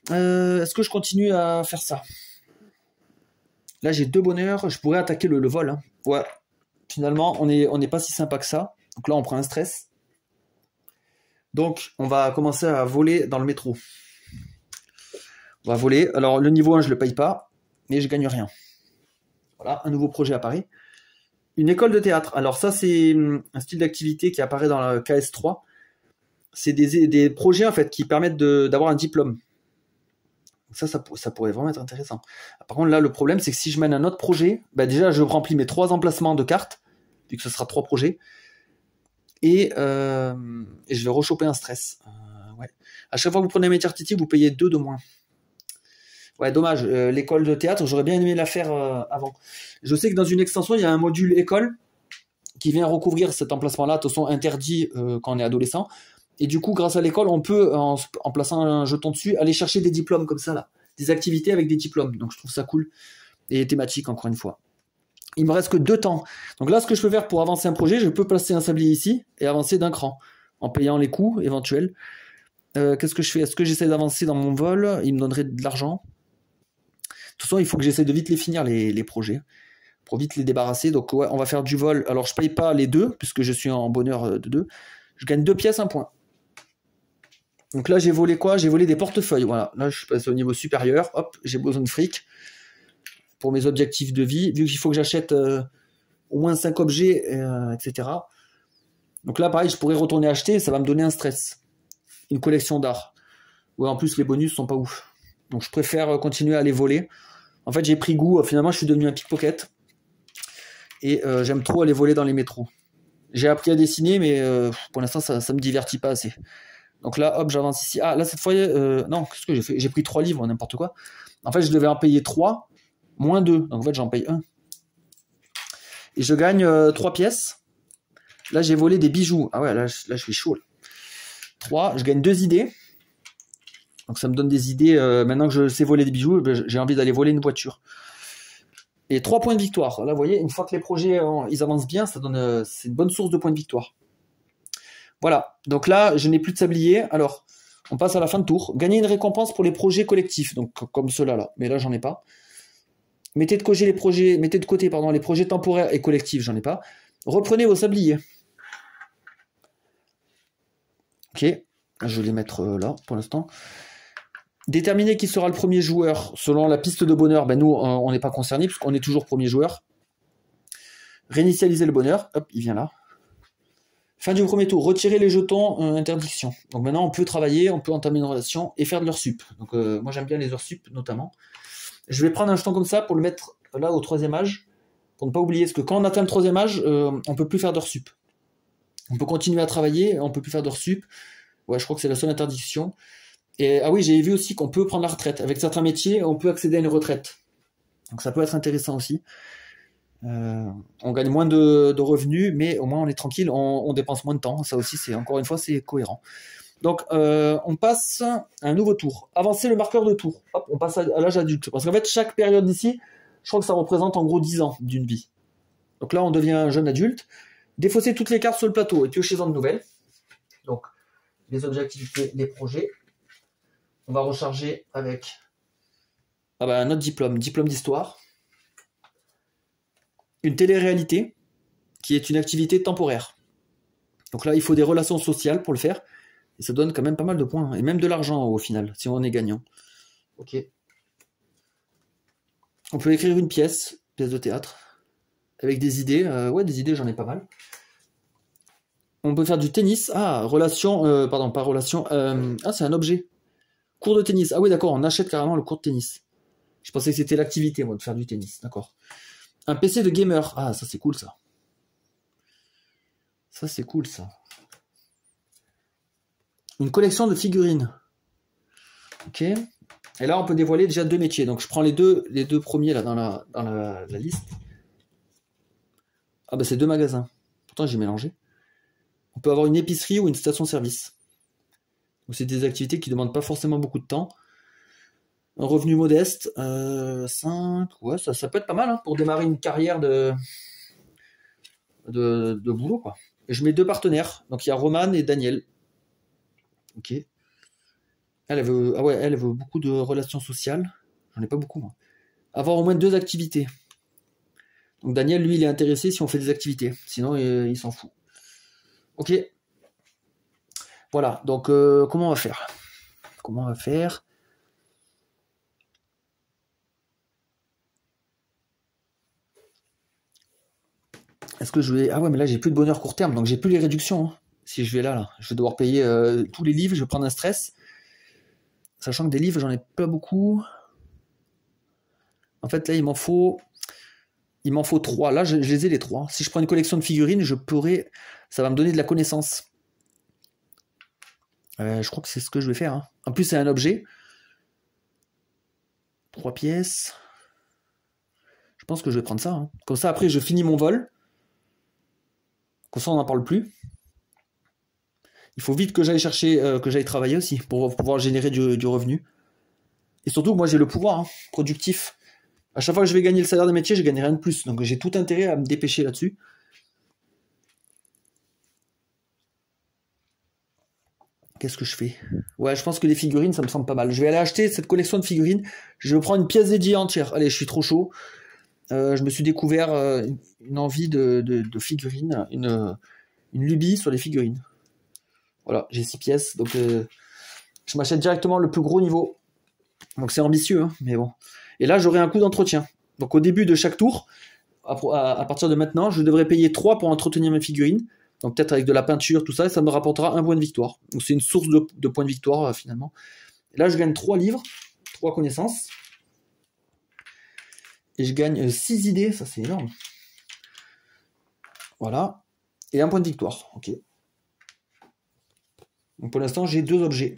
S1: Est-ce que je continue à faire ça? Là, j'ai 2 bonheurs, je pourrais attaquer le vol. Hein. Ouais, finalement, on n'est pas si sympa que ça. Donc là, on prend un stress. Donc, on va commencer à voler dans le métro. On va voler. Alors, le niveau 1, je ne le paye pas, mais je gagne rien. Voilà, un nouveau projet apparaît. Une école de théâtre. Alors ça, c'est un style d'activité qui apparaît dans la KS3. C'est des projets en fait qui permettent d'avoir un diplôme. Ça pourrait vraiment être intéressant. Par contre, là, le problème, c'est que si je mène un autre projet, bah, déjà, je remplis mes 3 emplacements de cartes, vu que ce sera 3 projets, et je vais rechoper un stress. Ouais. À chaque fois que vous prenez un métier artistique, vous payez 2 de moins. Ouais, dommage. L'école de théâtre, j'aurais bien aimé la faire avant. Je sais que dans une extension, il y a un module école qui vient recouvrir cet emplacement-là, de toute façon interdit quand on est adolescent. Et du coup, grâce à l'école, on peut, en plaçant un jeton dessus, aller chercher des diplômes comme ça, là. Des activités avec des diplômes. Donc, je trouve ça cool. Et thématique, encore une fois. Il me reste que 2 temps. Donc là, ce que je peux faire pour avancer un projet, je peux placer un sablier ici et avancer d'un cran en payant les coûts éventuels. Qu'est-ce que je fais? Est-ce que j'essaie d'avancer dans mon vol? Il me donnerait de l'argent. De toute façon, il faut que j'essaie de vite les finir, les projets, pour vite les débarrasser. Donc ouais, on va faire du vol. Alors je paye pas les 2, puisque je suis en bonheur de 2. Je gagne 2 pièces, 1 point. Donc là, j'ai volé quoi? J'ai volé des portefeuilles. Voilà, là, je suis passé au niveau supérieur. Hop, j'ai besoin de fric pour mes objectifs de vie. Vu qu'il faut que j'achète au moins 5 objets, etc. Donc là, pareil, je pourrais retourner acheter. Ça va me donner un stress. Une collection d'art. Ouais, en plus, les bonus sont pas ouf. Donc je préfère continuer à les voler. En fait, j'ai pris goût. Finalement, je suis devenu un pickpocket. Et j'aime trop aller voler dans les métros. J'ai appris à dessiner, mais pour l'instant, ça me divertit pas assez. Donc là, hop, j'avance ici. Ah, là, cette fois, non, qu'est-ce que j'ai fait? J'ai pris 3 livres, n'importe quoi. En fait, je devais en payer 3, moins 2. Donc en fait, j'en paye 1. Et je gagne 3 pièces. Là, j'ai volé des bijoux. Ah ouais, là je suis chaud. Là. 3, je gagne 2 idées. Donc ça me donne des idées. Maintenant que je sais voler des bijoux, j'ai envie d'aller voler une voiture. Et 3 points de victoire. Là, vous voyez, une fois que les projets ils avancent bien, ça donne, c'est une bonne source de points de victoire. Voilà. Donc là, je n'ai plus de sablier. Alors, on passe à la fin de tour. Gagner une récompense pour les projets collectifs. Donc, comme ceux-là, là. Mais là, j'en ai pas. Mettez de côté les projets temporaires et collectifs. J'en ai pas. Reprenez vos sabliers. Ok. Je vais les mettre là, pour l'instant. Déterminer qui sera le premier joueur selon la piste de bonheur. Ben nous, on n'est pas concernés puisqu'on est toujours premier joueur. Réinitialiser le bonheur. Hop, il vient là. Fin du premier tour. Retirer les jetons interdiction. Donc maintenant, on peut travailler, on peut entamer une relation et faire de l'heure sup. Donc moi, j'aime bien les heures sup notamment. Je vais prendre un jeton comme ça pour le mettre là au 3e âge. Pour ne pas oublier. Parce que quand on atteint le 3e âge, on peut plus faire d'heures sup. On peut continuer à travailler, on peut plus faire d'heures sup. Ouais, je crois que c'est la seule interdiction. Et ah oui, j'ai vu aussi qu'on peut prendre la retraite. Avec certains métiers, on peut accéder à une retraite. Donc ça peut être intéressant aussi. On gagne moins de revenus, mais au moins on est tranquille, on dépense moins de temps. Ça aussi, c'est encore une fois, c'est cohérent. Donc on passe à un nouveau tour. Avancer le marqueur de tour. Hop, on passe à l'âge adulte. Parce qu'en fait, chaque période d'ici, je crois que ça représente en gros 10 ans d'une vie. Donc là, on devient un jeune adulte. Défausser toutes les cartes sur le plateau et piochez-en de nouvelles. Donc les objectivités, les projets. On va recharger avec un autre diplôme d'histoire. Une télé-réalité, qui est une activité temporaire. Donc là, il faut des relations sociales pour le faire. Et ça donne quand même pas mal de points. Et même de l'argent au final, si on est gagnant. Ok. On peut écrire une pièce de théâtre. Avec des idées. Ouais, des idées, j'en ai pas mal. On peut faire du tennis. Ah, relation. Pardon, pas relation. Ah, c'est un objet. Cours de tennis. Ah oui, d'accord, on achète carrément le cours de tennis. Je pensais que c'était l'activité, moi, de faire du tennis. D'accord. Un PC de gamer. Ah, ça, c'est cool, ça. Ça, c'est cool, ça. Une collection de figurines. Ok. Et là, on peut dévoiler déjà 2 métiers. Donc, je prends les deux premiers, là, dans la liste. Ah, bah, c'est 2 magasins. Pourtant, j'ai mélangé. On peut avoir une épicerie ou une station-service. Donc, c'est des activités qui ne demandent pas forcément beaucoup de temps. Un revenu modeste, 5, ouais, ça peut être pas mal hein, pour démarrer une carrière de boulot, quoi. Et je mets 2 partenaires, donc il y a Romane et Daniel. Ok. Elle veut beaucoup de relations sociales. J'en ai pas beaucoup, moi. Avoir au moins 2 activités. Donc Daniel, lui, il est intéressé si on fait des activités. Sinon, il s'en fout. Ok. Voilà, donc comment on va faire? Comment on va faire? Est-ce que je vais... Ah ouais, mais là, j'ai plus de bonheur court terme, donc j'ai plus les réductions. Hein. Si je vais là, je vais devoir payer tous les livres, je vais prendre un stress. Sachant que des livres, j'en ai pas beaucoup. En fait, là, il m'en faut 3. Là, je les ai les 3. Si je prends une collection de figurines, ça va me donner de la connaissance. Je crois que c'est ce que je vais faire. Hein. En plus, c'est un objet. 3 pièces. Je pense que je vais prendre ça. Hein. Comme ça, après, je finis mon vol. Comme ça, on n'en parle plus. Il faut vite que j'aille chercher, que j'aille travailler aussi, pour pouvoir générer du revenu. Et surtout, moi, j'ai le pouvoir productif. À chaque fois que je vais gagner le salaire des métiers, je gagne rien de plus. Donc j'ai tout intérêt à me dépêcher là-dessus. Qu'est-ce que je fais? Ouais, je pense que les figurines, ça me semble pas mal. Je vais aller acheter cette collection de figurines. Je vais prendre une pièce dédiée entière. Allez, je suis trop chaud. Je me suis découvert une envie de figurines, une lubie sur les figurines. Voilà, j'ai 6 pièces. Donc je m'achète directement le plus gros niveau. Donc c'est ambitieux, hein, mais bon. Et là, j'aurai un coût d'entretien. Donc au début de chaque tour, à partir de maintenant, je devrais payer 3 pour entretenir mes figurines. Donc peut-être avec de la peinture, tout ça, et ça me rapportera 1 point de victoire. Donc c'est une source de points de victoire finalement. Et là, je gagne 3 livres, 3 connaissances. Et je gagne 6 idées, ça c'est énorme. Voilà. Et 1 point de victoire, ok. Donc pour l'instant, j'ai 2 objets.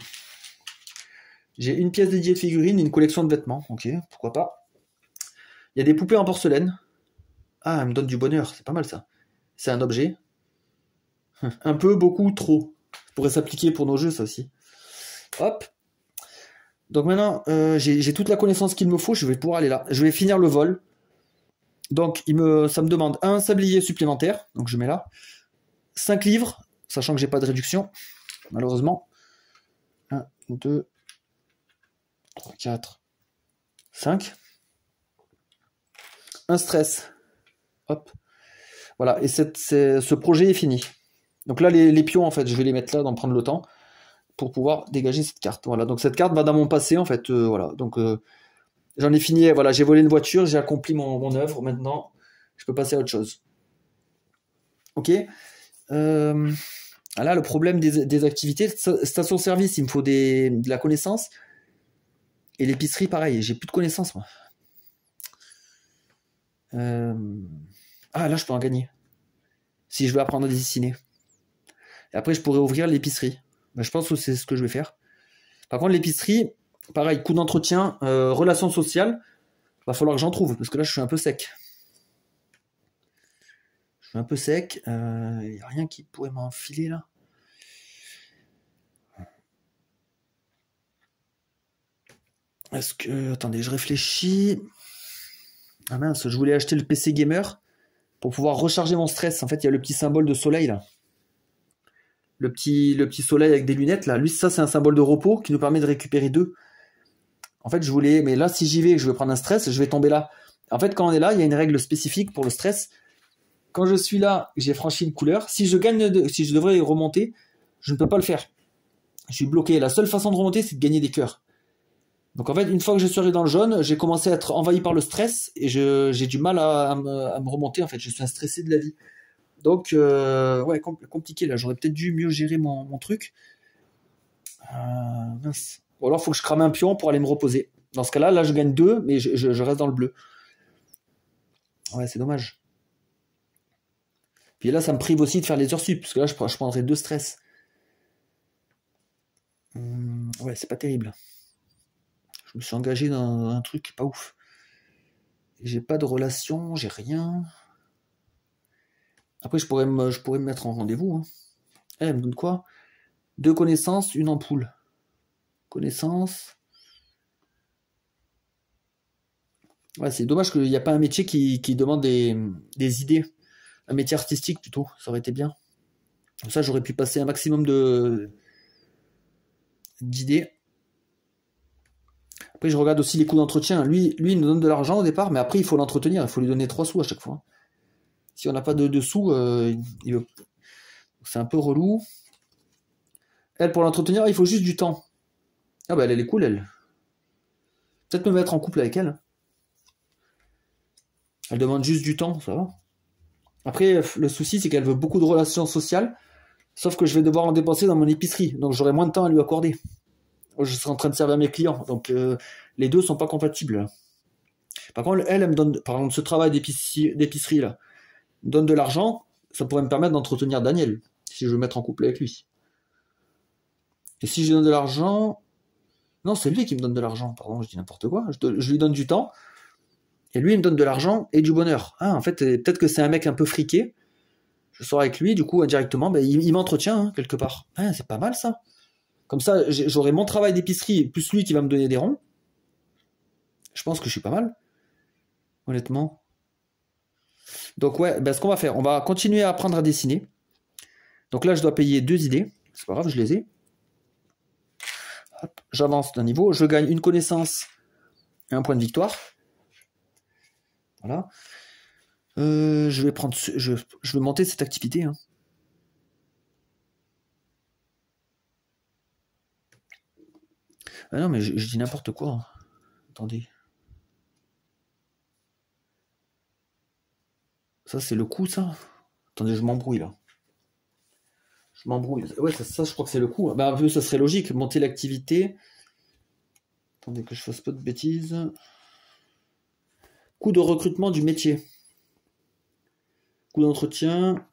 S1: J'ai une pièce dédiée de figurines et une collection de vêtements, ok, pourquoi pas. Il y a des poupées en porcelaine. Ah, elle me donne du bonheur, c'est pas mal ça. C'est un objet. Un peu, beaucoup, trop. Ça pourrait s'appliquer pour nos jeux, ça aussi. Hop. Donc maintenant, j'ai toute la connaissance qu'il me faut, je vais pouvoir aller là. Je vais finir le vol. Donc, ça me demande un sablier supplémentaire, donc je mets là. 5 livres, sachant que j'ai pas de réduction, malheureusement. 1, 2, 3, 4, 5. Un stress. Hop. Voilà, et ce projet est fini. Donc là, les pions, en fait, je vais les mettre là, d'en prendre le temps, pour pouvoir dégager cette carte. Voilà, donc cette carte va dans mon passé, en fait. Voilà, donc j'en ai fini, voilà, j'ai volé une voiture, j'ai accompli mon œuvre, maintenant, je peux passer à autre chose. Ok. Là, le problème des activités, station-service, il me faut de la connaissance. Et l'épicerie, pareil, j'ai plus de connaissances, moi. Ah, là, je peux en gagner. Si je veux apprendre à dessiner. Et après, je pourrais ouvrir l'épicerie. Ben, je pense que c'est ce que je vais faire. Par contre, l'épicerie, pareil, coût d'entretien, relations sociales, va falloir que j'en trouve, parce que là, je suis un peu sec. Je suis un peu sec. Il n'y a rien qui pourrait m'enfiler, là. Est-ce que... Attendez, je réfléchis. Ah mince, je voulais acheter le PC gamer pour pouvoir recharger mon stress. En fait, il y a le petit symbole de soleil, là. Le petit soleil avec des lunettes, là. Lui, ça, c'est un symbole de repos qui nous permet de récupérer 2. En fait, je voulais... Mais là, si j'y vais et que je veux prendre un stress, je vais tomber là. En fait, quand on est là, il y a une règle spécifique pour le stress. Quand je suis là, j'ai franchi une couleur. Si je devrais remonter, je ne peux pas le faire. Je suis bloqué. La seule façon de remonter, c'est de gagner des cœurs. Donc en fait, une fois que je suis arrivé dans le jaune, j'ai commencé à être envahi par le stress et j'ai du mal à me remonter. En fait, je suis un stressé de la vie. Donc, ouais, compliqué là. J'aurais peut-être dû mieux gérer mon truc. Mince. Ou alors, il faut que je crame un pion pour aller me reposer. Dans ce cas-là, là, je gagne 2, mais je reste dans le bleu. Ouais, c'est dommage. Puis là, ça me prive aussi de faire les heures sup, parce que là, je prendrais 2 stress. Ouais, c'est pas terrible. Je me suis engagé dans un truc pas ouf. J'ai pas de relation, j'ai rien. Après, je pourrais me mettre en rendez-vous. Hein. Elle me donne quoi? 2 connaissances, une ampoule. Connaissances. Ouais, c'est dommage qu'il n'y a pas un métier qui demande des idées. Un métier artistique plutôt, ça aurait été bien. Comme ça, j'aurais pu passer un maximum d'idées. Après, je regarde aussi les coûts d'entretien. Lui, il nous donne de l'argent au départ, mais après, il faut l'entretenir. Il faut lui donner 3 sous à chaque fois. Si on n'a pas de sous, c'est un peu relou. Elle, pour l'entretenir, il faut juste du temps. Ah bah, elle est cool, elle. Peut-être me mettre en couple avec elle. Elle demande juste du temps, ça va. Après, le souci, c'est qu'elle veut beaucoup de relations sociales, sauf que je vais devoir en dépenser dans mon épicerie, donc j'aurai moins de temps à lui accorder. Je serai en train de servir mes clients, donc les deux sont pas compatibles. Par contre, elle me donne, par exemple, ce travail d'épicerie là, me donne de l'argent, ça pourrait me permettre d'entretenir Daniel, si je veux me mettre en couple avec lui. Et si je lui donne de l'argent... Non, c'est lui qui me donne de l'argent, pardon, je dis n'importe quoi. Je lui donne du temps, et lui, il me donne de l'argent et du bonheur. Ah, en fait, peut-être que c'est un mec un peu friqué. Je sors avec lui, du coup, indirectement, ben, il m'entretient, hein, quelque part. Ah, c'est pas mal, ça. Comme ça, j'aurai mon travail d'épicerie, plus lui qui va me donner des ronds. Je pense que je suis pas mal. honnêtement. Donc ouais, ben, ce qu'on va faire, on va continuer à apprendre à dessiner. Donc là, je dois payer 2 idées. C'est pas grave, je les ai. J'avance d'un niveau. Je gagne une connaissance et un point de victoire. Voilà. Je vais prendre, je vais monter cette activité. Hein. Ah non, mais je dis n'importe quoi. Hein. Attendez. Ça, c'est le coup, ça. Attendez, je m'embrouille, là. Je m'embrouille. Ouais, ça, je crois que c'est le coup. Bah, un peu, ça serait logique. Monter l'activité. Attendez que je fasse pas de bêtises. Coût de recrutement du métier. Coût d'entretien.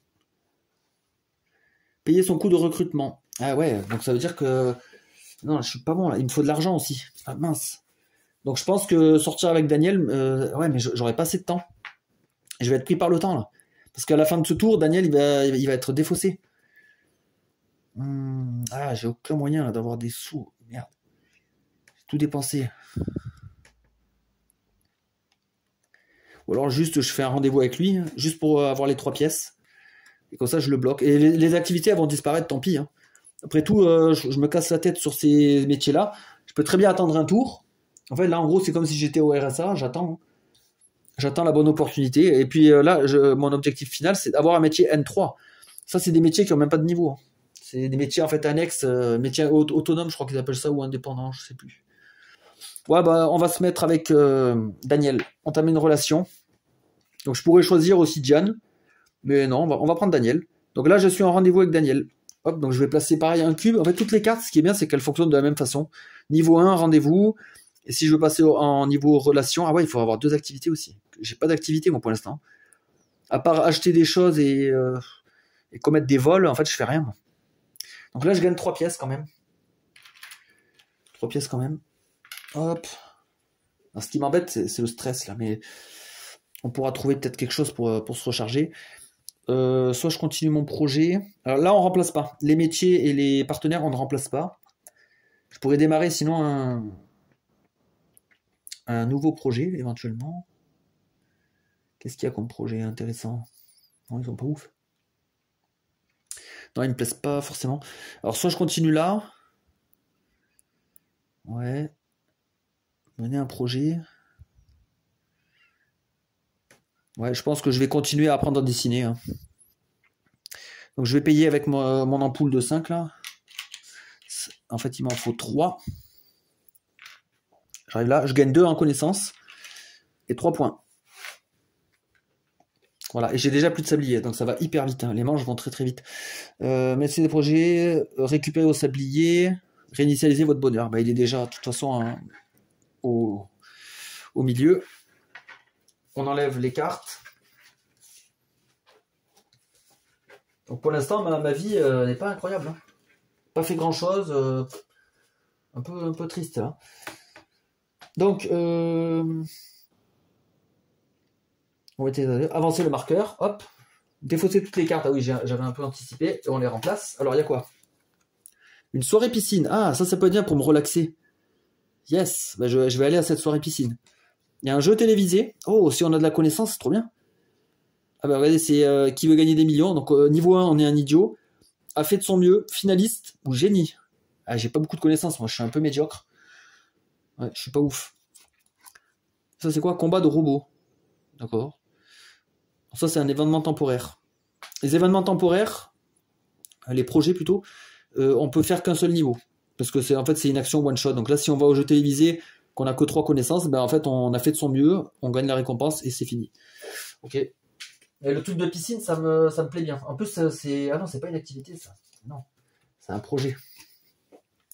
S1: Payer son coût de recrutement. Ah ouais, donc ça veut dire que... Non, je suis pas bon, là. Il me faut de l'argent aussi. Ah mince. Donc je pense que sortir avec Daniel... ouais, mais j'aurais pas assez de temps. Je vais être pris par le temps, là. Parce qu'à la fin de ce tour, Daniel, il va être défaussé. Ah, j'ai aucun moyen d'avoir des sous. Merde. J'ai tout dépensé. Ou alors juste, je fais un rendez-vous avec lui, juste pour avoir les 3 pièces. Et comme ça, je le bloque. Et les activités, elles vont disparaître, tant pis. Hein. Après tout, je me casse la tête sur ces métiers-là. Je peux très bien attendre un tour. En fait, là, en gros, c'est comme si j'étais au RSA. J'attends. J'attends la bonne opportunité. Et puis là, mon objectif final, c'est d'avoir un métier N3. Ça, c'est des métiers qui n'ont même pas de niveau. Hein. C'est des métiers en fait annexes, métiers autonomes, je crois qu'ils appellent ça, ou indépendants, je sais plus. Ouais, bah, on va se mettre avec Daniel. Entamer une relation. Donc, je pourrais choisir aussi Diane. Mais non, on va prendre Daniel. Donc là, je suis en rendez-vous avec Daniel. Hop, donc je vais placer pareil un cube. En fait, toutes les cartes, ce qui est bien, c'est qu'elles fonctionnent de la même façon. Niveau 1, rendez-vous. Et si je veux passer en niveau relation, ah ouais, il faut avoir 2 activités aussi. J'ai pas d'activité, moi, pour l'instant. À part acheter des choses et commettre des vols, en fait, je fais rien. Moi. Donc là, je gagne 3 pièces quand même. 3 pièces quand même. Hop. Alors, ce qui m'embête, c'est le stress, là. Mais on pourra trouver peut-être quelque chose pour se recharger. Soit je continue mon projet. Alors là, on remplace pas. Les métiers et les partenaires, on ne remplace pas. Je pourrais démarrer sinon un nouveau projet, éventuellement. Qu'est-ce qu'il y a comme projet intéressant? Non, ils sont pas ouf. Non, ils me plaisent pas forcément. Alors, soit je continue là. Ouais. Mener un projet. Ouais, je pense que je vais continuer à apprendre à dessiner. Hein. Donc, je vais payer avec mon ampoule de 5 là. En fait, il m'en faut 3. J'arrive là, je gagne 2 en connaissance et 3 points. Voilà, et j'ai déjà plus de sablier, donc ça va hyper vite. Hein. Les manches vont très très vite. Mettre des projets, récupérer au sablier, réinitialiser votre bonheur. Bah, il est déjà, de toute façon, hein, au milieu. On enlève les cartes. Donc pour l'instant, ma vie n'est pas incroyable. Hein. Pas fait grand chose. Un peu triste là. Donc, on va avancer le marqueur, hop, défausser toutes les cartes, ah oui, j'avais un peu anticipé, et on les remplace. Alors, il y a quoi? Une soirée piscine, ah, ça peut être bien pour me relaxer. Yes, bah, je vais aller à cette soirée piscine. Il y a un jeu télévisé, oh, si on a de la connaissance, c'est trop bien. Ah bah, regardez, c'est qui veut gagner des millions, donc niveau 1, on est un idiot, a fait de son mieux, finaliste ou génie. Ah, j'ai pas beaucoup de connaissances, moi, je suis un peu médiocre. Ouais, je suis pas ouf. Ça, c'est quoi? Combat de robots. D'accord. Ça, c'est un événement temporaire. Les événements temporaires, les projets plutôt, on peut faire qu'un seul niveau. Parce que en fait, c'est une action one shot. Donc là, si on va au jeu télévisé, qu'on n'a que 3 connaissances, ben en fait, on a fait de son mieux, on gagne la récompense et c'est fini. Ok. Et le truc de piscine, ça me plaît bien. En plus, c'est... Ah non, c'est pas une activité, ça. Non. C'est un projet.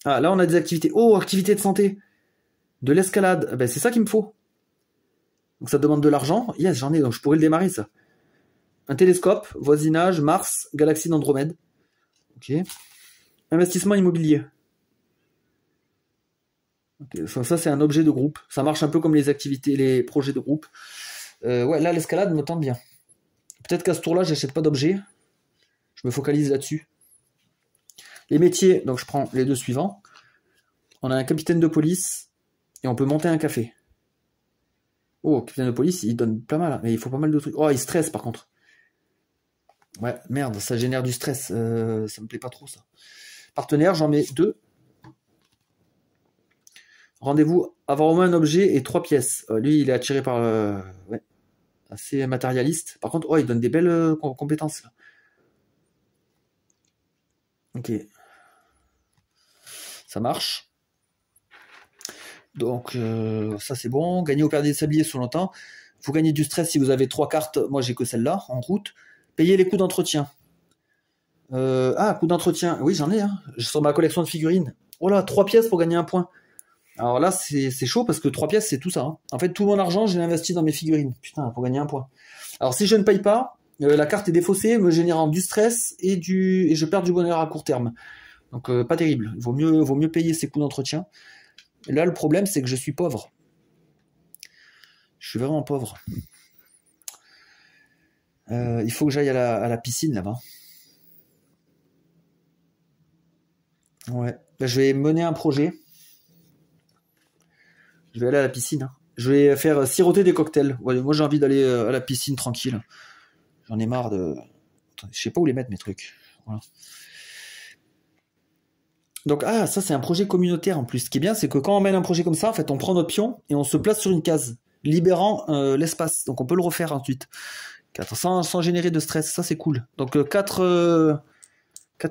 S1: Ah, là, on a des activités. Oh, activité de santé. De l'escalade. Ben, c'est ça qu'il me faut. Donc ça demande de l'argent. Yes, j'en ai, donc je pourrais le démarrer, ça. Un télescope, voisinage, Mars, galaxie d'Andromède. Ok. Investissement immobilier. Okay. Ça, c'est un objet de groupe. Ça marche un peu comme les activités, les projets de groupe. Ouais, là, l'escalade me tente bien. Peut-être qu'à ce tour-là, j'achète pas d'objet. Je me focalise là-dessus. Les métiers, donc je prends les 2 suivants. On a un capitaine de police et on peut monter un café. Oh, capitaine de police, il donne pas mal, hein. Mais il faut pas mal de trucs. Oh, il stresse par contre. Ouais, merde, ça génère du stress. Ça me plaît pas trop, ça. Partenaire, j'en mets 2. Rendez-vous, avoir au moins un objet et 3 pièces. Lui, il est attiré par... ouais, assez matérialiste. Par contre, oh, il donne des belles compétences, là. Ok. Ça marche. Donc, ça c'est bon. Gagner ou perdre des sabliers sur longtemps. Vous gagnez du stress si vous avez 3 cartes. Moi, j'ai que celle-là, en route. Payer les coûts d'entretien. Coûts d'entretien. Oui, j'en ai, hein. Sur ma collection de figurines. Oh là, 3 pièces pour gagner un point. Alors là, c'est chaud parce que 3 pièces, c'est tout ça, hein. En fait, tout mon argent, je l'ai investi dans mes figurines. Putain, pour gagner un point. Alors, si je ne paye pas, la carte est défaussée, me générant du stress et je perds du bonheur à court terme. Donc, pas terrible. Il vaut mieux payer ses coûts d'entretien. Et là, le problème, c'est que je suis pauvre. Je suis vraiment pauvre. Il faut que j'aille à la piscine, là-bas. Ouais. Là, je vais mener un projet. Je vais aller à la piscine, hein. Je vais faire siroter des cocktails. Ouais, moi, j'ai envie d'aller à la piscine tranquille. J'en ai marre de... Attendez, je sais pas où les mettre, mes trucs. Voilà. Donc, ça, c'est un projet communautaire en plus. Ce qui est bien, c'est que quand on mène un projet comme ça, en fait, on prend notre pion et on se place sur une case, libérant l'espace. Donc, on peut le refaire ensuite. 4, sans générer de stress. Ça, c'est cool. Donc, 4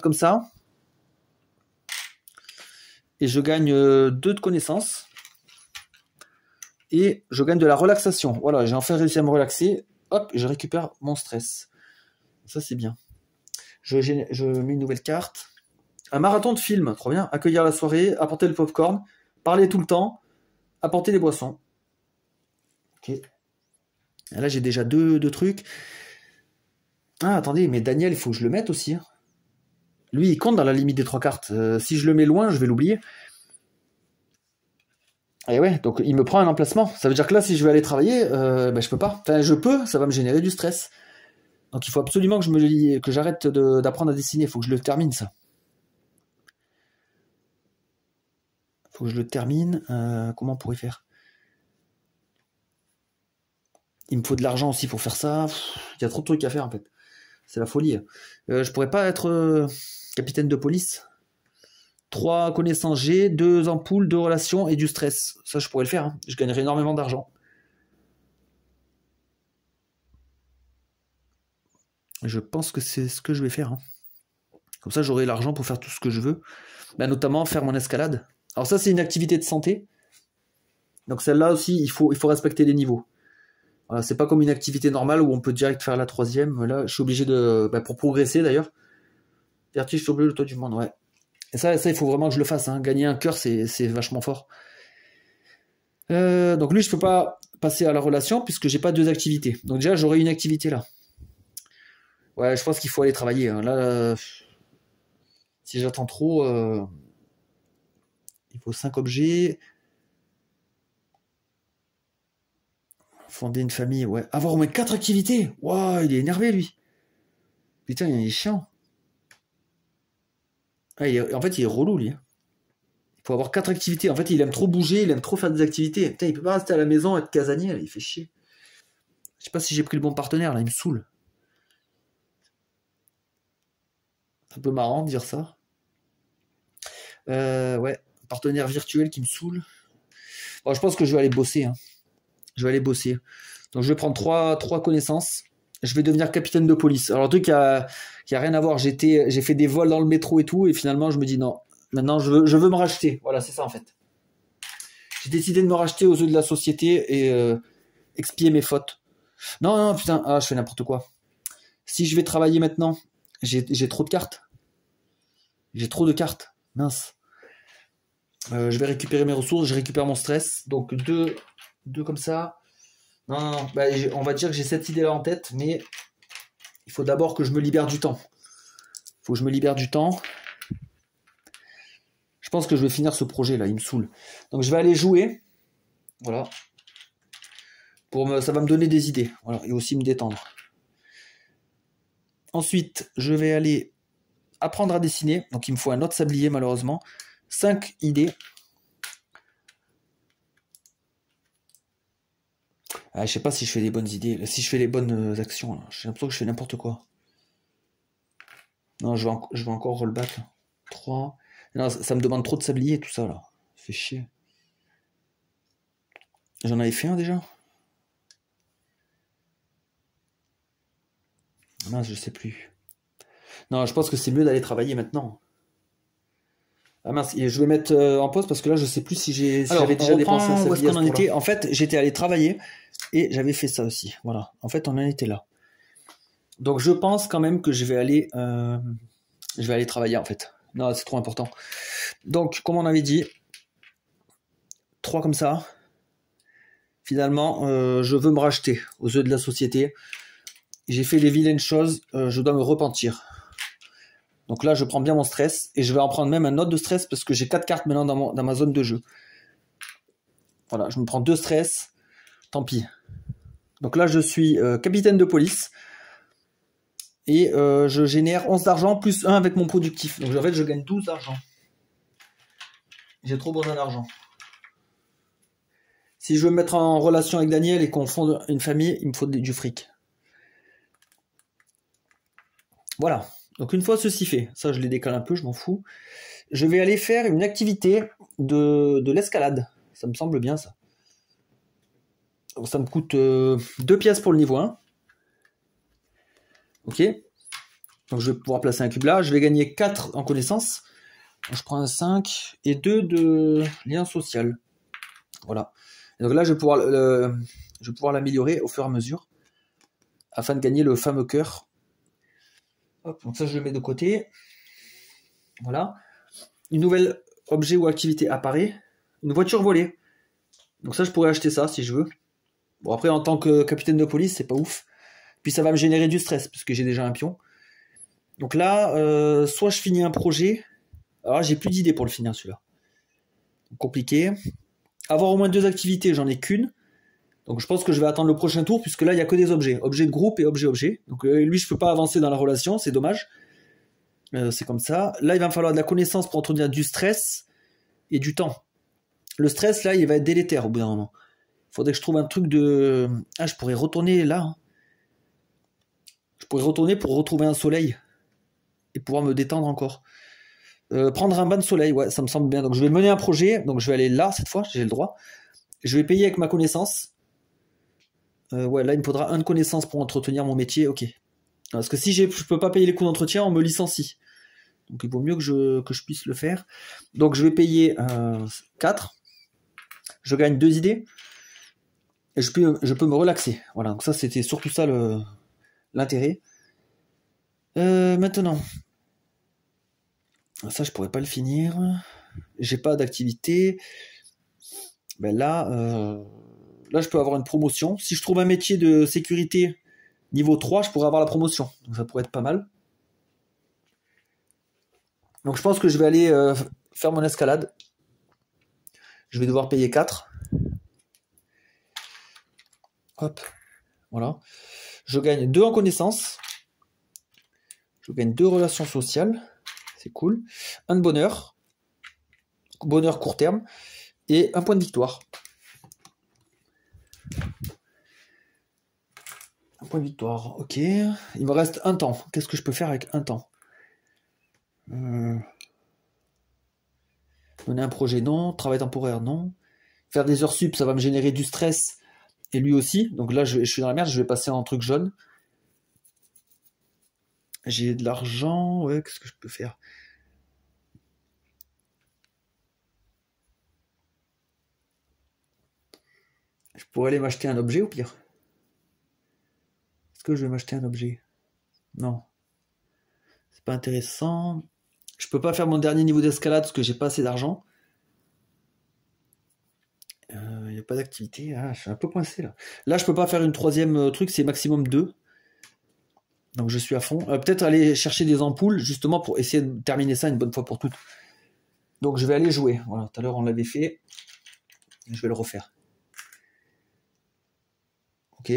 S1: comme ça. Et je gagne 2 de connaissances. Et je gagne de la relaxation. Voilà, j'ai enfin réussi à me relaxer. Hop, je récupère mon stress. Ça, c'est bien. Je mets une nouvelle carte. Un marathon de film, trop bien. Accueillir la soirée, apporter le popcorn, parler tout le temps, apporter des boissons. Ok. Et là, j'ai déjà deux trucs. Ah, attendez, mais Daniel, il faut que je le mette aussi, hein. Lui, il compte dans la limite des 3 cartes. Si je le mets loin, je vais l'oublier. Et ouais, donc il me prend un emplacement. Ça veut dire que là, si je veux aller travailler, je peux pas. Enfin, je peux, ça va me générer du stress. Donc il faut absolument que j'arrête d'apprendre à dessiner. Il faut que je le termine, ça. Il faut que je le termine. Comment on pourrait faire? Il me faut de l'argent aussi pour faire ça. Il y a trop de trucs à faire, en fait. C'est la folie. Je pourrais pas être capitaine de police. 3 connaissances G, 2 ampoules, 2 relations et du stress. Ça, je pourrais le faire, hein. Je gagnerais énormément d'argent. Je pense que c'est ce que je vais faire, hein. Comme ça, j'aurai l'argent pour faire tout ce que je veux. Notamment faire mon escalade. Alors ça, c'est une activité de santé. Donc celle-là aussi, il faut respecter les niveaux. Voilà, c'est pas comme une activité normale où on peut direct faire la 3e. Là, je suis obligé de... pour progresser, d'ailleurs. Vertige sur le toit du monde, ouais. Et ça, il faut vraiment que je le fasse, hein. Gagner un cœur, c'est vachement fort. Donc lui, je peux pas passer à la relation puisque j'ai pas 2 activités. Donc déjà, j'aurai une activité là. Ouais, je pense qu'il faut aller travailler, hein. Là, si j'attends trop, il faut 5 objets. Fonder une famille, ouais. Avoir au moins 4 activités. Waouh, il est énervé, lui. Putain, il est chiant. En fait, il est relou, lui. Il faut avoir 4 activités. En fait, il aime trop bouger, il aime trop faire des activités. Putain, il peut pas rester à la maison, être casanier, là, il fait chier. Je sais pas si j'ai pris le bon partenaire, là, il me saoule. C'est un peu marrant de dire ça. Ouais, partenaire virtuel qui me saoule. Bon, je pense que je vais aller bosser, hein. Je vais aller bosser. Donc, je vais prendre 3 connaissances. Je vais devenir capitaine de police. Alors, le truc qui a rien à voir. J'ai fait des vols dans le métro et tout, et finalement, je me dis non. Maintenant, je veux me racheter. Voilà, c'est ça, en fait. J'ai décidé de me racheter aux yeux de la société et expier mes fautes. Non, putain, je fais n'importe quoi. Si je vais travailler maintenant, j'ai trop de cartes. J'ai trop de cartes. Mince. Je vais récupérer mes ressources, je récupère mon stress. Donc, 2 comme ça. Non. On va dire que j'ai cette idée-là en tête, mais il faut d'abord que je me libère du temps. Il faut que je me libère du temps. Je pense que je vais finir ce projet-là, il me saoule. Donc, je vais aller jouer. Voilà. Ça va me donner des idées. Voilà, et aussi me détendre. Ensuite, je vais aller apprendre à dessiner. Donc, il me faut un autre sablier, malheureusement. 5 idées. Ah, je sais pas si je fais les bonnes idées, si je fais les bonnes actions. J'ai l'impression que je fais n'importe quoi. Non, je vais encore rollback. 3. Non, ça me demande trop de sablier, tout ça, là. Ça fait chier. J'en avais fait un déjà? Mince, je sais plus. Non, je pense que c'est mieux d'aller travailler maintenant. Ah mince, et je vais mettre en pause parce que là, je sais plus si j'avais déjà dépensé un sablier. Où est-ce qu'on en était? En fait, j'étais allé travailler et j'avais fait ça aussi. Voilà. En fait, on en était là. Donc, je pense quand même que je vais aller travailler, en fait. Non, c'est trop important. Donc, comme on avait dit, 3 comme ça. Finalement, je veux me racheter aux yeux de la société. J'ai fait les vilaines choses, je dois me repentir. Donc là, je prends bien mon stress et je vais en prendre même un autre de stress parce que j'ai 4 cartes maintenant dans ma zone de jeu. Voilà, je me prends 2 stress, tant pis. Donc là, je suis capitaine de police et je génère 11 d'argent plus 1 avec mon productif. Donc en fait, je gagne 12 d'argent. J'ai trop besoin d'argent. Si je veux me mettre en relation avec Daniel et qu'on fonde une famille, il me faut du fric. Voilà. Donc une fois ceci fait, ça je les décale un peu, je m'en fous. Je vais aller faire une activité de l'escalade. Ça me semble bien ça. Donc, ça me coûte 2 pièces pour le niveau 1. Ok. Donc je vais pouvoir placer un cube là. Je vais gagner 4 en connaissance. Donc, je prends un 5 et 2 de lien social. Voilà. Et donc là je vais pouvoir l'améliorer au fur et à mesure. Afin de gagner le fameux cœur. Hop, donc ça je le mets de côté. Voilà. Une nouvelle objet ou activité apparaît. Une voiture volée. Donc ça je pourrais acheter ça si je veux. Bon après en tant que capitaine de police c'est pas ouf. Puis ça va me générer du stress parce que j'ai déjà un pion. Donc là, soit je finis un projet. Alors j'ai plus d'idées pour le finir celui-là. Compliqué. Avoir au moins 2 activités, j'en ai qu'une. Donc je pense que je vais attendre le prochain tour puisque là il n'y a que des objets. Objets de groupe et objet-objet. Donc lui je peux pas avancer dans la relation, c'est dommage. C'est comme ça. Là il va me falloir de la connaissance pour entretenir du stress et du temps. Le stress là il va être délétère au bout d'un moment. Il faudrait que je trouve un truc de... Ah je pourrais retourner là. Hein. Je pourrais retourner pour retrouver un soleil. Et pouvoir me détendre encore. Prendre un bain de soleil, ouais, ça me semble bien. Donc je vais mener un projet. Donc je vais aller là cette fois, j'ai le droit. Je vais payer avec ma connaissance. Ouais, là, il me faudra 1 de connaissance pour entretenir mon métier, ok. Parce que si je peux pas payer les coûts d'entretien, on me licencie. Donc il vaut mieux que je puisse le faire. Donc je vais payer 4. Je gagne 2 idées. Et je peux me relaxer. Voilà, donc ça c'était surtout ça l'intérêt. Maintenant. Ça, je pourrais pas le finir. J'ai pas d'activité. Ben là... Là, je peux avoir une promotion. Si je trouve un métier de sécurité niveau 3, je pourrais avoir la promotion. Donc ça pourrait être pas mal. Donc je pense que je vais aller faire mon escalade. Je vais devoir payer 4. Hop. Voilà. Je gagne 2 en connaissance. Je gagne 2 relations sociales. C'est cool. 1 de bonheur. Bonheur court terme. Et 1 point de victoire. Un point de victoire, ok. Il me reste un temps. Qu'est-ce que je peux faire avec un temps? Mener un projet, non. Travail temporaire, non. Faire des heures sup, ça va me générer du stress. Et lui aussi. Donc là, je suis dans la merde. Je vais passer en truc jaune. J'ai de l'argent. Ouais, qu'est-ce que je peux faire? Je pourrais aller m'acheter un objet au pire. Est-ce que je vais m'acheter un objet? Non. C'est pas intéressant. Je peux pas faire mon dernier niveau d'escalade parce que j'ai pas assez d'argent. Il n'y a pas d'activité. Ah, je suis un peu coincé là. Là, je peux pas faire une 3e truc, c'est maximum 2. Donc je suis à fond. Peut-être aller chercher des ampoules justement pour essayer de terminer ça une bonne fois pour toutes. Donc je vais aller jouer. Voilà, tout à l'heure on l'avait fait. Je vais le refaire. Ok.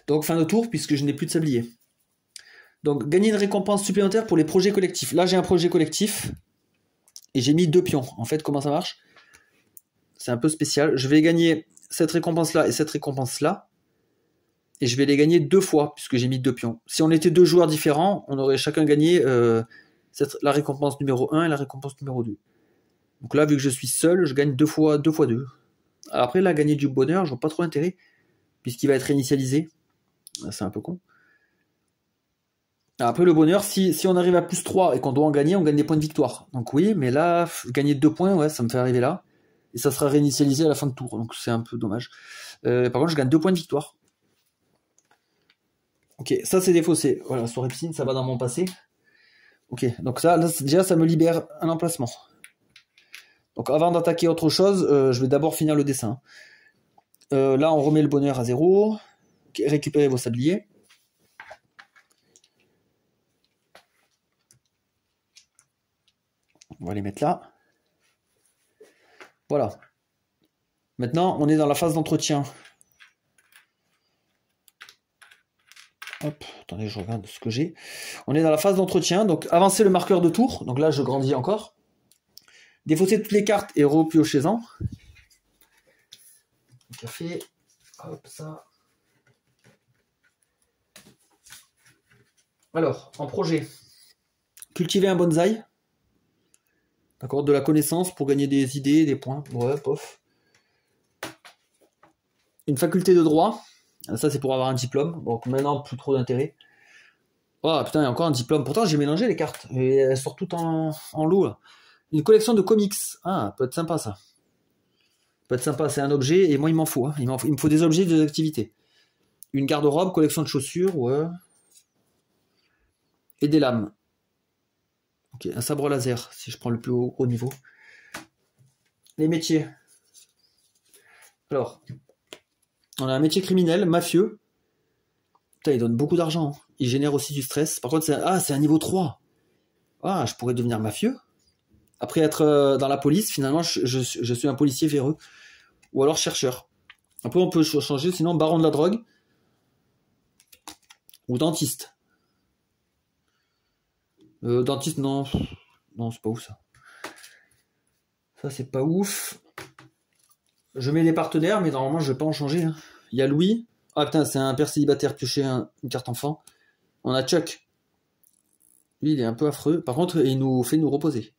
S1: Donc fin de tour puisque je n'ai plus de sablier. Donc gagner une récompense supplémentaire pour les projets collectifs. Là j'ai un projet collectif et j'ai mis 2 pions. En fait comment ça marche? C'est un peu spécial. Je vais gagner cette récompense-là et cette récompense-là. Et je vais les gagner 2 fois, puisque j'ai mis 2 pions. Si on était 2 joueurs différents, on aurait chacun gagné la récompense numéro 1 et la récompense numéro 2. Donc là, vu que je suis seul, je gagne 2 fois 2. Après, là, gagner du bonheur, je vois pas trop intérêt, puisqu'il va être réinitialisé. C'est un peu con. Après, le bonheur, si on arrive à plus 3 et qu'on doit en gagner, on gagne des points de victoire. Donc oui, mais là, gagner 2 points, ouais, ça me fait arriver là. Et ça sera réinitialisé à la fin de tour. Donc c'est un peu dommage. Par contre, je gagne 2 points de victoire. Ok, ça c'est défaussé. Voilà, soirée piscine, ça va dans mon passé. Ok, donc ça, là, déjà, ça me libère un emplacement. Donc avant d'attaquer autre chose, je vais d'abord finir le dessin. Là, on remet le bonheur à 0. Okay, récupérez vos sabliers. On va les mettre là. Voilà. Maintenant, on est dans la phase d'entretien. Hop, attendez, je regarde ce que j'ai. On est dans la phase d'entretien, donc avancer le marqueur de tour. Donc là, je grandis encore. Défausser toutes les cartes et repiochez-en. Café. Hop, ça. Alors, en projet. Cultiver un bonsaï. D'accord, de la connaissance pour gagner des idées, des points. Ouais, pof. Une faculté de droit. Ça, c'est pour avoir un diplôme. Donc maintenant, plus trop d'intérêt. Oh putain, il y a encore un diplôme. Pourtant, j'ai mélangé les cartes. Et elles sortent toutes en lot, là. Une collection de comics. Ah, peut être sympa, ça. Peut être sympa, c'est un objet, et moi, il m'en faut. Hein. Il me faut des objets, des activités. Une garde-robe, collection de chaussures, ouais. Et des lames. Ok, un sabre laser, si je prends le plus haut niveau. Les métiers. Alors, on a un métier criminel, mafieux. Putain, il donne beaucoup d'argent. Hein. Il génère aussi du stress. Par contre, c'est un niveau 3. Ah, je pourrais devenir mafieux. Après être dans la police, finalement, je suis un policier véreux. Ou alors chercheur. Après, on peut changer, sinon, baron de la drogue. Ou dentiste. Dentiste, non. Non, c'est pas ouf, ça. Ça, c'est pas ouf. Je mets les partenaires, mais normalement, je vais pas en changer. Hein. Il y a Louis. Ah, putain, c'est un père célibataire pioché une carte enfant. On a Chuck. Lui, il est un peu affreux. Par contre, il nous fait nous reposer.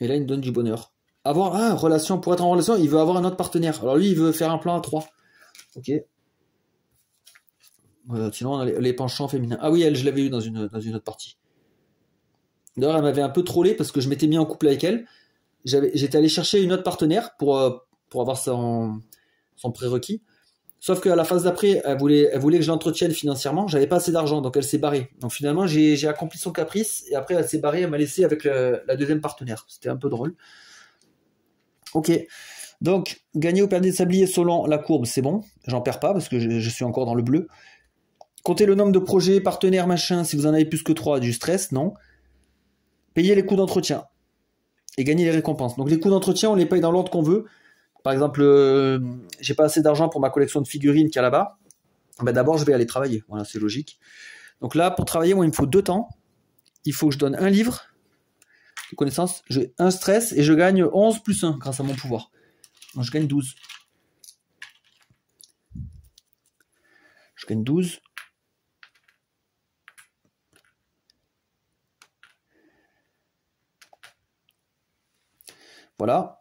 S1: Et là, il nous donne du bonheur. Relation. Pour être en relation, il veut avoir un autre partenaire. Alors lui, il veut faire un plan à 3. Ok. Sinon, on a les penchants féminins. Ah oui, elle, je l'avais eu dans une autre partie. D'ailleurs, elle m'avait un peu trollé parce que je m'étais mis en couple avec elle. J'étais allé chercher une autre partenaire pour avoir son prérequis. Sauf qu'à la phase d'après, elle voulait que je l'entretienne financièrement. J'avais pas assez d'argent, donc elle s'est barrée. Donc finalement, j'ai accompli son caprice. Et après, elle s'est barrée, elle m'a laissé avec la deuxième partenaire. C'était un peu drôle. Ok. Donc, gagner ou perdre des sabliers selon la courbe, c'est bon. J'en perds pas parce que je suis encore dans le bleu. Comptez le nombre de projets, partenaires, machin. Si vous en avez plus que 3, du stress, non. Payez les coûts d'entretien. Et gagner les récompenses. Donc les coûts d'entretien, on les paye dans l'ordre qu'on veut. Par exemple, j'ai pas assez d'argent pour ma collection de figurines qu'il y a là-bas. Ben d'abord, je vais aller travailler. Voilà, c'est logique. Donc là, pour travailler, moi, il me faut 2 temps. Il faut que je donne un livre de connaissances, un stress, et je gagne 11 plus 1 grâce à mon pouvoir. Donc je gagne 12. Je gagne 12. Voilà.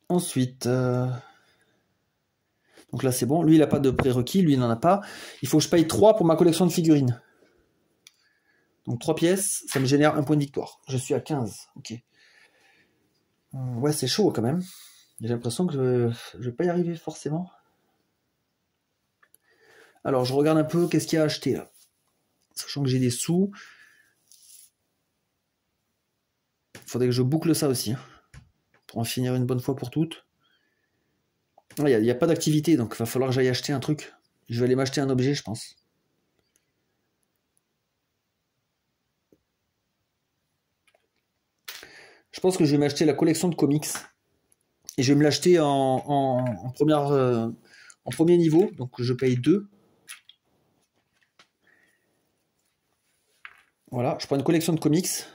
S1: Ensuite, donc là c'est bon. Lui il n'a pas de prérequis, lui il n'en a pas. Il faut que je paye 3 pour ma collection de figurines. Donc 3 pièces, ça me génère 1 point de victoire. Je suis à 15. Ok. Ouais, c'est chaud quand même. J'ai l'impression que je vais pas y arriver forcément. Alors je regarde un peu qu'est-ce qu'il y a à acheter là. Sachant que j'ai des sous. Il faudrait que je boucle ça aussi. Hein, pour en finir une bonne fois pour toutes. Il n'y a pas d'activité, donc il va falloir que j'aille acheter un truc. Je vais aller m'acheter un objet, je pense. Je pense que je vais m'acheter la collection de comics. Et je vais me l'acheter en premier niveau. Donc je paye 2. Voilà, je prends une collection de comics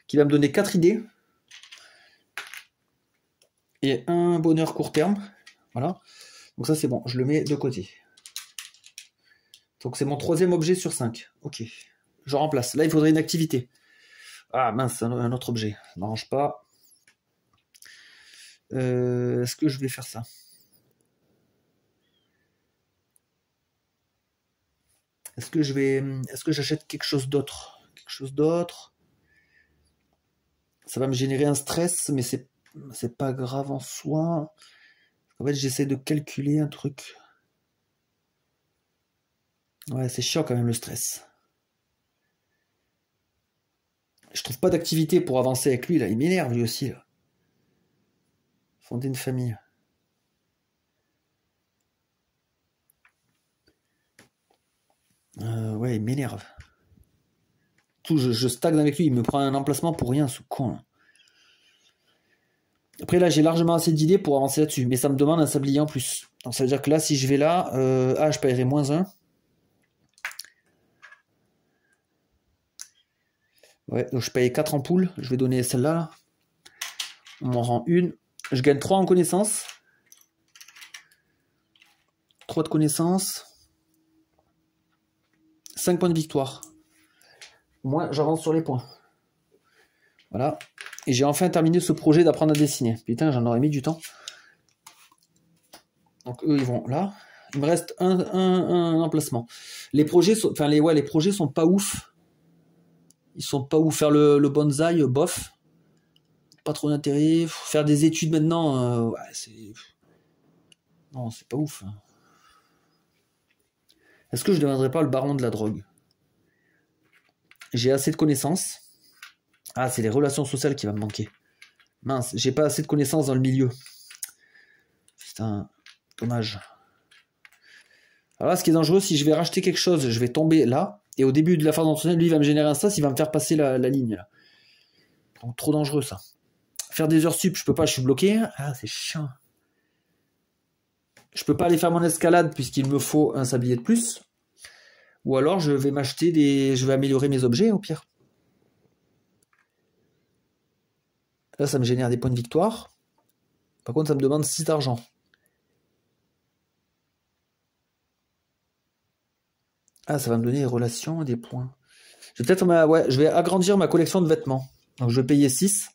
S1: qui va me donner 4 idées. et un bonheur court terme. Voilà. Donc ça c'est bon, je le mets de côté. Donc c'est mon 3e objet sur 5. Ok. Je remplace. Là il faudrait une activité. Ah mince, un autre objet. Ça n'arrange pas. Est-ce que je vais faire ça? Est-ce que j'achète quelque chose d'autre? Quelque chose d'autre? Ça va me générer un stress, mais c'est pas grave en soi. En fait, j'essaie de calculer un truc. Ouais, c'est chiant quand même le stress. Je trouve pas d'activité pour avancer avec lui, là. Il m'énerve lui aussi, là. Fonder une famille. Ouais, il m'énerve. Tout, je stagne avec lui, il me prend un emplacement pour rien, ce con. Là. Après là, j'ai largement assez d'idées pour avancer là-dessus, mais ça me demande un sablier en plus. Donc ça veut dire que là, si je vais là, je paierai -1. Ouais, donc je paye 4 ampoules. Je vais donner celle-là. Là. On m'en rend une. Je gagne 3 en connaissances. 3 de connaissances. 5 points de victoire. Moi, j'avance sur les points. Voilà. Et j'ai enfin terminé ce projet d'apprendre à dessiner. Putain, j'en aurais mis du temps. Donc eux, ils vont là. Il me reste un emplacement. Les projets sont, enfin les projets sont pas ouf. Ils sont pas ouf. Faire le bonsaï, bof. Pas trop d'intérêt. Faire des études maintenant, ouais, c'est... Non, c'est pas ouf. Est-ce que je ne deviendrai pas le baron de la drogue? J'ai assez de connaissances. Ah, c'est les relations sociales qui va me manquer. Mince, j'ai pas assez de connaissances dans le milieu. Putain, dommage. Alors là, ce qui est dangereux, si je vais racheter quelque chose, je vais tomber là, et au début de la phase d'entraînement, lui, il va me générer un sas, il va me faire passer la ligne. Là. Donc, trop dangereux, ça. Faire des heures sup, je peux pas, je suis bloqué. Ah, c'est chiant. Je peux pas aller faire mon escalade, puisqu'il me faut un sablier de plus. Ou alors, je vais m'acheter des... Je vais améliorer mes objets, au pire. Là, ça me génère des points de victoire. Par contre, ça me demande 6 d'argent. Ah, ça va me donner des relations et des points. Je vais peut-être je vais agrandir ma collection de vêtements. Donc, je vais payer 6.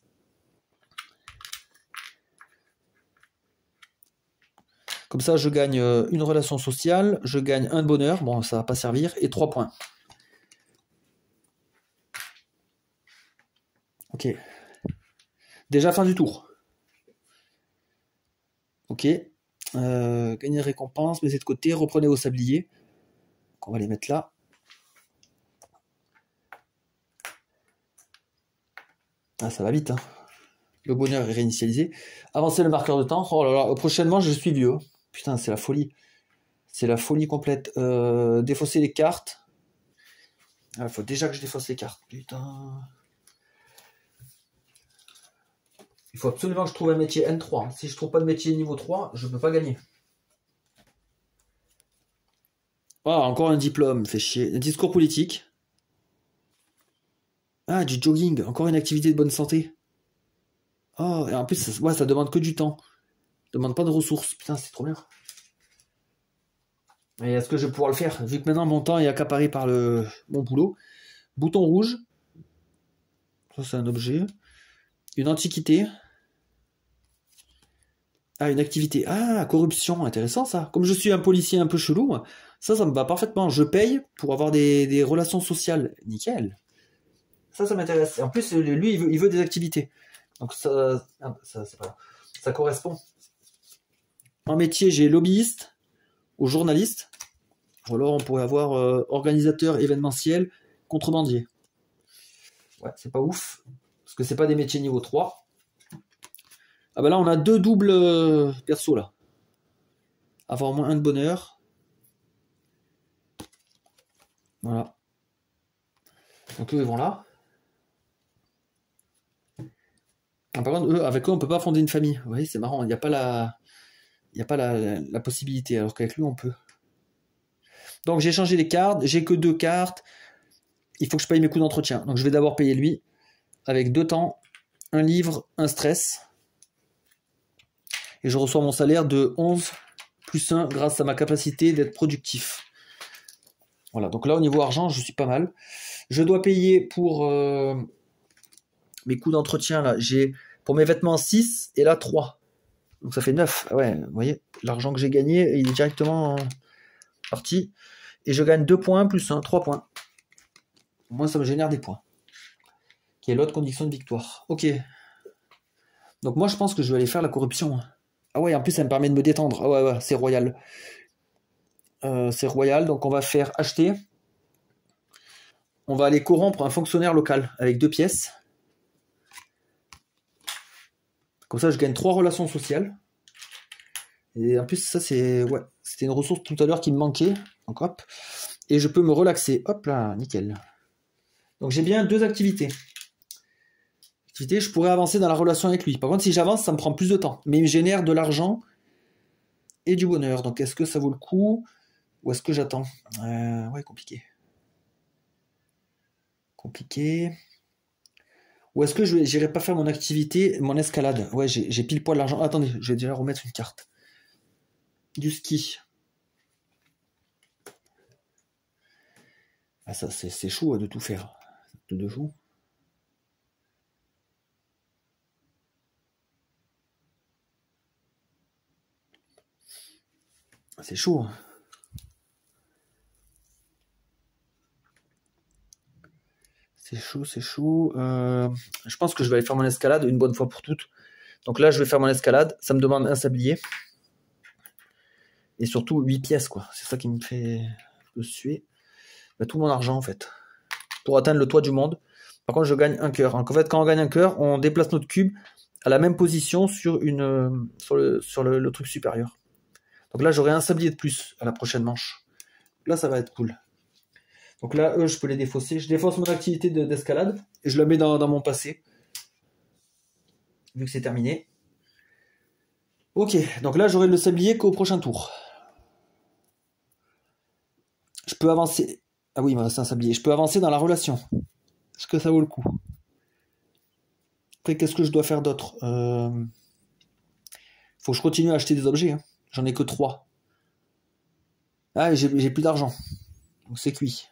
S1: Comme ça, je gagne une relation sociale, je gagne 1 de bonheur, bon, ça va pas servir, et 3 points. Ok. Déjà fin du tour. Ok. Gagner récompense, mettez de côté, reprenez vos sabliers. Donc on va les mettre là. Ah, ça va vite, hein. Le bonheur est réinitialisé. Avancez le marqueur de temps. Oh là là, prochainement, je suis vieux. Putain, c'est la folie. C'est la folie complète. Défausser les cartes. Il faut déjà que je défausse les cartes. Putain. Il faut absolument que je trouve un métier N3. Si je trouve pas de métier niveau 3, je peux pas gagner. Ah, encore un diplôme, fait chier. Un discours politique. Ah, du jogging. Encore une activité de bonne santé. Oh, et en plus, ça demande que du temps. Ça demande pas de ressources. Putain, c'est trop bien. Et est-ce que je vais pouvoir le faire? Vu que maintenant mon temps est accaparé par mon boulot. Bouton rouge. Ça, c'est un objet. Une antiquité. Ah, une activité. Ah, corruption. Intéressant, ça. Comme je suis un policier un peu chelou, ça me va parfaitement. Je paye pour avoir des relations sociales. Nickel. Ça m'intéresse. En plus, lui, il veut des activités. Donc c'est pas... ça correspond. En métier, j'ai lobbyiste ou journaliste. Ou alors on pourrait avoir organisateur événementiel, contrebandier. Ouais, c'est pas ouf. Parce que c'est pas des métiers niveau 3. Ah bah là, on a 2 doubles persos là. Avoir au moins 1 de bonheur. Voilà. Donc eux, ils vont là. Par contre, avec eux, on peut pas fonder une famille. Vous voyez, c'est marrant. Il n'y a pas la possibilité, alors qu'avec lui, on peut. Donc, j'ai changé les cartes. J'ai que 2 cartes. Il faut que je paye mes coûts d'entretien. Donc, je vais d'abord payer lui. Avec 2 temps, 1 livre, 1 stress. Et je reçois mon salaire de 11 plus 1 grâce à ma capacité d'être productif. Voilà, donc là au niveau argent, je suis pas mal. Je dois payer pour mes coûts d'entretien, là. J'ai pour mes vêtements 6 et là 3. Donc ça fait 9. Ouais, vous voyez, l'argent que j'ai gagné, il est directement parti. Et je gagne 2 points plus 1, 3 points. Moi, ça me génère des points. Qui est l'autre condition de victoire. Ok. Donc moi, je pense que je vais aller faire la corruption. Ah ouais, en plus, ça me permet de me détendre. Ah ouais, c'est royal. C'est royal, donc on va faire acheter. On va aller corrompre un fonctionnaire local avec 2 pièces. Comme ça, je gagne 3 relations sociales. Et en plus, ça, c'est... Ouais, c'était une ressource tout à l'heure qui me manquait. Donc hop. Et je peux me relaxer. Hop là, nickel. Donc j'ai bien 2 activités. Je pourrais avancer dans la relation avec lui. Par contre, si j'avance, ça me prend plus de temps. Mais il me génère de l'argent et du bonheur. Donc est-ce que ça vaut le coup ou est-ce que j'attends? Ouais, compliqué. Compliqué. Ou est-ce que je n'irai pas faire mon activité, mon escalade? Ouais, j'ai pile poil l'argent. Attendez, je vais déjà remettre une carte. Du ski. Ah, ça, c'est chaud de tout faire. De 2 jours. C'est chaud. C'est chaud, c'est chaud. Je pense que je vais aller faire mon escalade une bonne fois pour toutes. Donc là, je vais faire mon escalade. Ça me demande un sablier. Et surtout 8 pièces, quoi. C'est ça qui me fait le suer. Bah, tout mon argent, en fait. Pour atteindre le toit du monde. Par contre, je gagne un cœur. Donc en fait, quand on gagne un cœur, on déplace notre cube à la même position sur le truc supérieur. Donc là, j'aurai un sablier de plus à la prochaine manche. Là, ça va être cool. Donc là, eux, je peux les défausser. Je défausse mon activité d'escalade et je la mets dans mon passé. Vu que c'est terminé. Ok, donc là, j'aurai le sablier qu'au prochain tour. Je peux avancer... Ah oui, il me reste un sablier. Je peux avancer dans la relation. Est-ce que ça vaut le coup? Après, qu'est-ce que je dois faire d'autre? Faut que je continue à acheter des objets. Hein. J'en ai que 3. Ah, j'ai plus d'argent. Donc c'est cuit.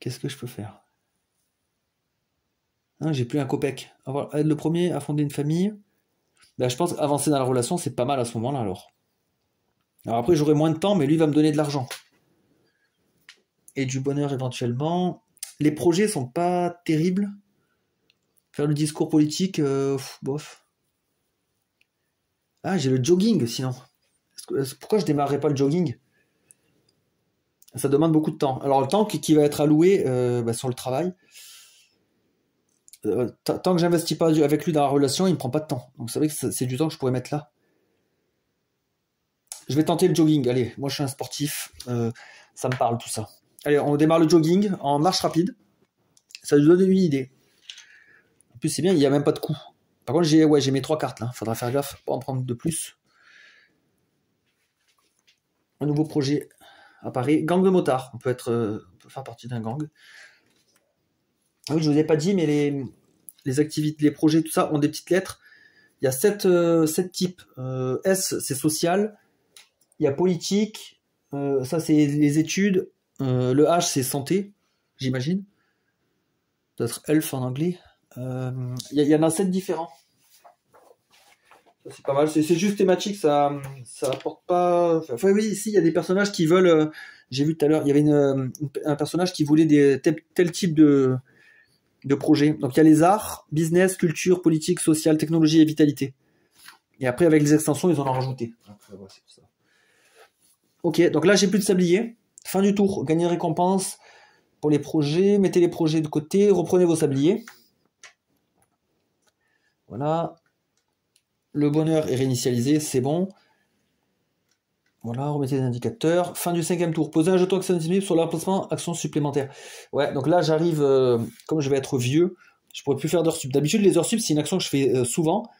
S1: Qu'est-ce que je peux faire? Hein, j'ai plus un copec. Être le premier à fonder une famille. Ben, je pense qu'avancer dans la relation, c'est pas mal à ce moment-là alors. Alors après, j'aurai moins de temps, mais lui va me donner de l'argent. Et du bonheur éventuellement. Les projets sont pas terribles. Faire le discours politique, bof. Ah, j'ai le jogging sinon. Pourquoi je démarrerais pas le jogging? Ça demande beaucoup de temps. Alors le temps qui va être alloué sur le travail, tant que j'investis pas avec lui dans la relation, il me prend pas de temps. Donc c'est vrai que c'est du temps que je pourrais mettre là. Je vais tenter le jogging. Allez, moi je suis un sportif, ça me parle tout ça. Allez, on démarre le jogging en marche rapide. Ça nous donne une idée. En plus c'est bien, il n'y a même pas de coup. Par contre j'ai mes 3 cartes là. Faudra faire gaffe pour en prendre de plus. Un nouveau projet apparaît. Gang de motards. On peut faire partie d'un gang. Ah oui, je vous ai pas dit, mais les activités, les projets, tout ça ont des petites lettres. Il y a 7 types. S, c'est social. Il y a politique. Ça, c'est les études. Le H, c'est santé, j'imagine. Peut-être health en anglais. Il y en a 7 différents. Ça, c'est pas mal. C'est juste thématique, ça apporte pas... Enfin oui, ici, il y a des personnages qui veulent... J'ai vu tout à l'heure, il y avait un personnage qui voulait tel type de projet. Donc il y a les arts, business, culture, politique, social, technologie et vitalité. Et après, avec les extensions, ils en ont rajouté. Ok, donc là, j'ai plus de sablier. Fin du tour, gagnez récompense pour les projets. Mettez les projets de côté, reprenez vos sabliers. Voilà. Le bonheur est réinitialisé, c'est bon. Voilà, remettez les indicateurs. Fin du 5e tour. Posez un jeton action disponible sur l'emplacement action supplémentaire. Ouais, donc là, j'arrive, comme je vais être vieux, je pourrais plus faire d'heures sup. D'habitude, les heures sup, c'est une action que je fais souvent.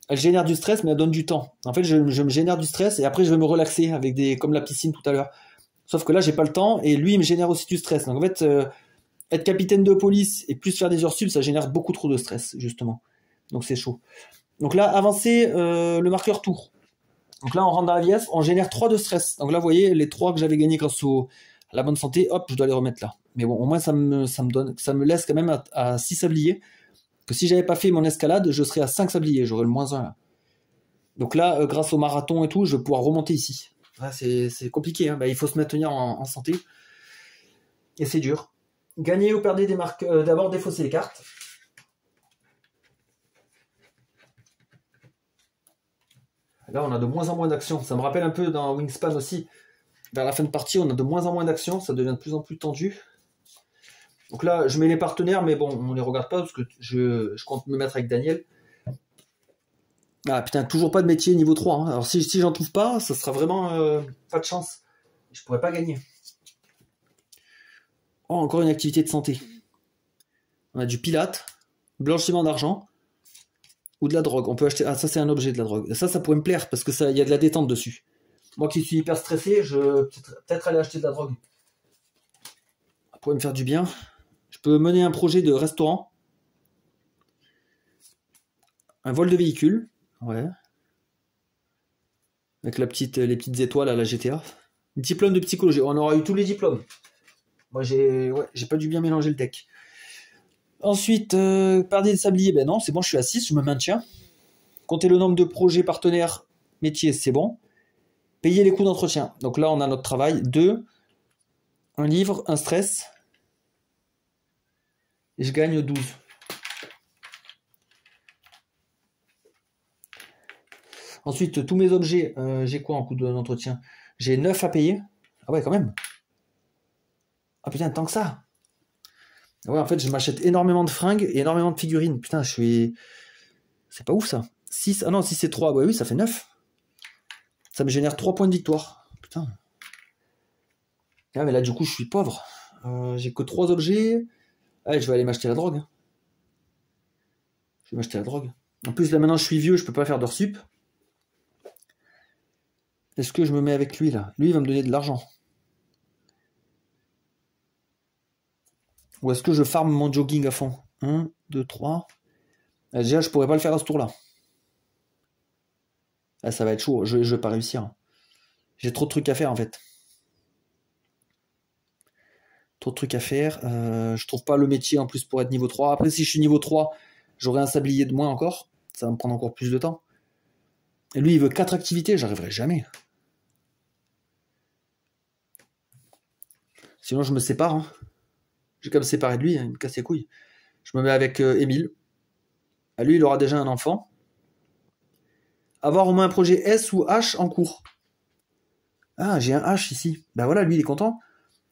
S1: Elle génère du stress, mais elle donne du temps. En fait, je me génère du stress et après, je vais me relaxer avec comme la piscine tout à l'heure. Sauf que là, j'ai pas le temps et lui, il me génère aussi du stress. Donc en fait, être capitaine de police et plus faire des heures sup, ça génère beaucoup trop de stress, justement. Donc c'est chaud. Donc là, avancer le marqueur tour. Donc là, on rentre dans la vieillesse, on génère 3 de stress. Donc là, vous voyez, les 3 que j'avais gagnés grâce à la bonne santé, hop, je dois les remettre là. Mais bon, au moins, ça me laisse quand même à 6 sabliers. Que si j'avais pas fait mon escalade, je serais à 5 sabliers, j'aurais le moins 1 là. Donc là, grâce au marathon et tout, je vais pouvoir remonter ici. Là, c'est compliqué, hein. Bah, il faut se maintenir en santé. Et c'est dur. Gagner ou perdre des marques, d'abord défausser les cartes. Là, on a de moins en moins d'actions. Ça me rappelle un peu dans Wingspan aussi. Vers la fin de partie, on a de moins en moins d'actions. Ça devient de plus en plus tendu. Donc là, je mets les partenaires, mais bon, on les regarde pas parce que je compte me mettre avec Daniel. Ah putain, toujours pas de métier niveau 3. Hein. Alors si j'en trouve pas, ça sera vraiment pas de chance. Je pourrais pas gagner. Oh, encore une activité de santé. On a du pilate, blanchiment d'argent ou de la drogue. On peut acheter. Ah, ça c'est un objet de la drogue. Ça pourrait me plaire parce que ça, il y a de la détente dessus. Moi qui suis hyper stressé, je peut-être aller acheter de la drogue. Ça pourrait me faire du bien. Je peux mener un projet de restaurant. Un vol de véhicule. Ouais. Avec les petites étoiles à la GTA. Diplôme de psychologie. On aura eu tous les diplômes. Moi, j'ai pas dû bien mélanger le deck. Ensuite, perdre des sabliers. Ben non, c'est bon, je suis à 6, je me maintiens. Compter le nombre de projets partenaires métiers, c'est bon. Payer les coûts d'entretien. Donc là, on a notre travail. 2. Un livre, un stress. Et je gagne 12. Ensuite, tous mes objets, j'ai quoi en coût d'entretien? J'ai 9 à payer. Ah ouais, quand même. Ah putain, tant que ça. Ouais, en fait, je m'achète énormément de fringues et énormément de figurines. Putain, je suis... C'est pas ouf, ça. 6... Ah non, si c'est 3, ouais, oui, ça fait 9. Ça me génère 3 points de victoire. Putain. Ah, mais là, du coup, je suis pauvre. J'ai que 3 objets. Allez, je vais aller m'acheter la drogue. Je vais m'acheter la drogue. En plus, là, maintenant, je suis vieux, je peux pas faire d'heures sup. Est-ce que je me mets avec lui, là? Lui, il va me donner de l'argent. Ou est-ce que je farme mon jogging à fond? 1, 2, 3. Déjà, je pourrais pas le faire à ce tour-là. Ah, ça va être chaud, je vais pas réussir. J'ai trop de trucs à faire, en fait. Trop de trucs à faire. Je trouve pas le métier, en plus, pour être niveau 3. Après, si je suis niveau 3, j'aurai un sablier de moins encore. Ça va me prendre encore plus de temps. Et lui, il veut 4 activités, j'arriverai jamais. Sinon, je me sépare. Hein. J'ai qu'à me séparer de lui, hein, il me casse les couilles. Je me mets avec Émile. À lui, il aura déjà un enfant. Avoir au moins un projet S ou H en cours. Ah, j'ai un H ici. Ben voilà, lui, il est content.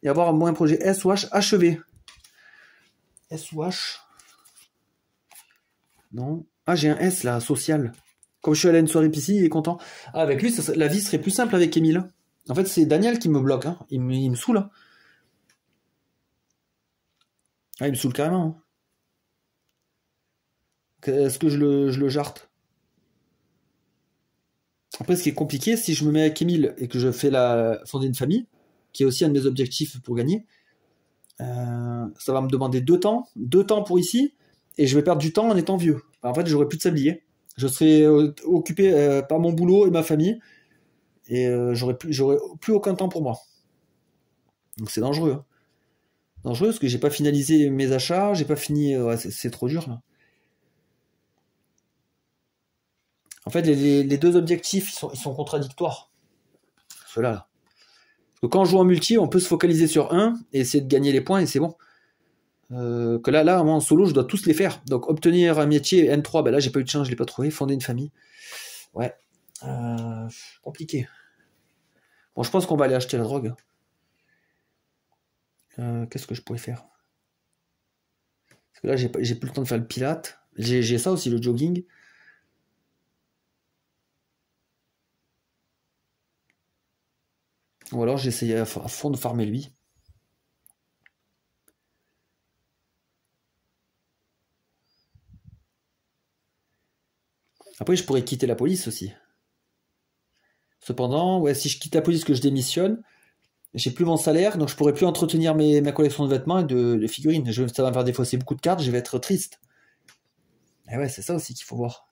S1: Et avoir au moins un projet S ou H achevé. S ou H. Non. Ah, j'ai un S là, social. Comme je suis allé à une soirée PC, il est content. Ah, avec lui, la vie serait plus simple avec Émile. En fait, c'est Daniel qui me bloque. Hein. Il me saoule. Hein. Ah, il me saoule carrément. Hein. Est-ce que je le jarte? Après, ce qui est compliqué, si je me mets avec Émile et que je fais fonder une famille, qui est aussi un de mes objectifs pour gagner, ça va me demander 2 temps. 2 temps pour ici, et je vais perdre du temps en étant vieux. En fait, j'aurai plus de sablier. Je serai occupé par mon boulot et ma famille, et j'aurai plus aucun temps pour moi. Donc c'est dangereux. Hein. Dangereux parce que j'ai pas finalisé mes achats, j'ai pas fini. Ouais, c'est trop dur là. En fait, les 2 objectifs, ils sont contradictoires. Ceux-là. Là. Parce que quand on joue en multi, on peut se focaliser sur un et essayer de gagner les points et c'est bon. Que là, moi en solo, je dois tous les faire. Donc obtenir un métier N3, ben là j'ai pas eu de chance, je l'ai pas trouvé. Fonder une famille, ouais, compliqué. Bon, je pense qu'on va aller acheter la drogue. Qu'est-ce que je pourrais faire? Parce que là, j'ai plus le temps de faire le pilate. J'ai ça aussi, le jogging. Ou alors j'essayais à fond de farmer lui. Après, je pourrais quitter la police aussi. Cependant, ouais, si je quitte la police, que je démissionne, j'ai plus mon salaire, donc je pourrais plus entretenir ma collection de vêtements et de figurines. Ça va me faire défausser beaucoup de cartes, je vais être triste. Et ouais, c'est ça aussi qu'il faut voir.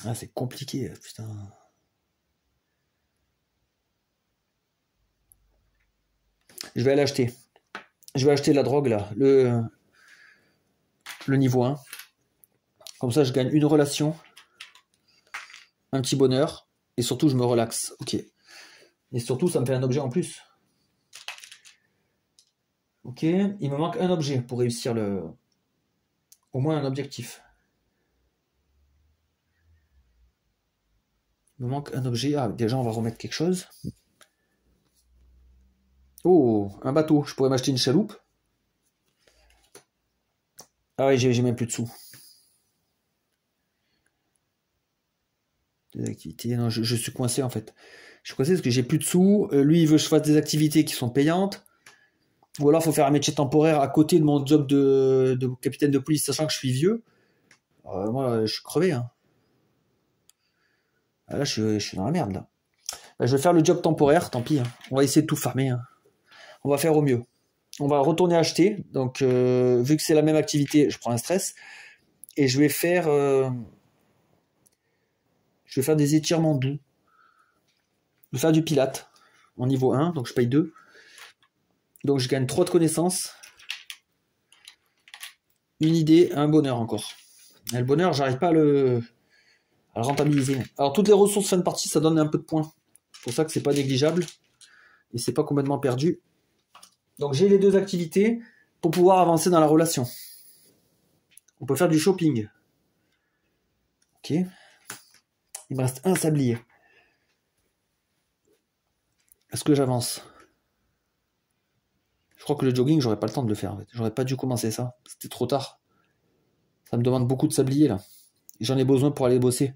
S1: Ah, c'est compliqué, putain. Je vais aller acheter. Je vais acheter la drogue, là. Le niveau 1. Comme ça, je gagne une relation. Un petit bonheur. Et surtout, je me relaxe. Ok. Et surtout, ça me fait un objet en plus. Ok. Il me manque un objet pour réussir le... Au moins un objectif. Il me manque un objet. Ah, déjà, on va remettre quelque chose. Oh, un bateau. Je pourrais m'acheter une chaloupe. Ah ouais, j'ai même plus de sous. Des activités. Non, je suis coincé en fait. Je suis coincé parce que j'ai plus de sous. Lui, il veut que je fasse des activités qui sont payantes. Ou alors, il faut faire un métier temporaire à côté de mon job de capitaine de police, sachant que je suis vieux. Moi, je suis crevé. Hein. Là, je suis dans la merde. Là. Je vais faire le job temporaire, tant pis. Hein. On va essayer de tout farmer. Hein. On va faire au mieux. On va retourner acheter. Donc, vu que c'est la même activité, je prends un stress. Et je vais faire des étirements doux. Je vais faire du pilate en niveau 1, donc je paye 2. Donc je gagne 3 de connaissances. Une idée, un bonheur encore. Et le bonheur, j'arrive pas à le rentabiliser. Alors toutes les ressources fin de partie, ça donne un peu de points. C'est pour ça que c'est pas négligeable. Et c'est pas complètement perdu. Donc j'ai les deux activités pour pouvoir avancer dans la relation. On peut faire du shopping. Ok. Il me reste un sablier. Est-ce que j'avance? Je crois que le jogging, j'aurais pas le temps de le faire. En fait. J'aurais pas dû commencer ça. C'était trop tard. Ça me demande beaucoup de sablier là. J'en ai besoin pour aller bosser.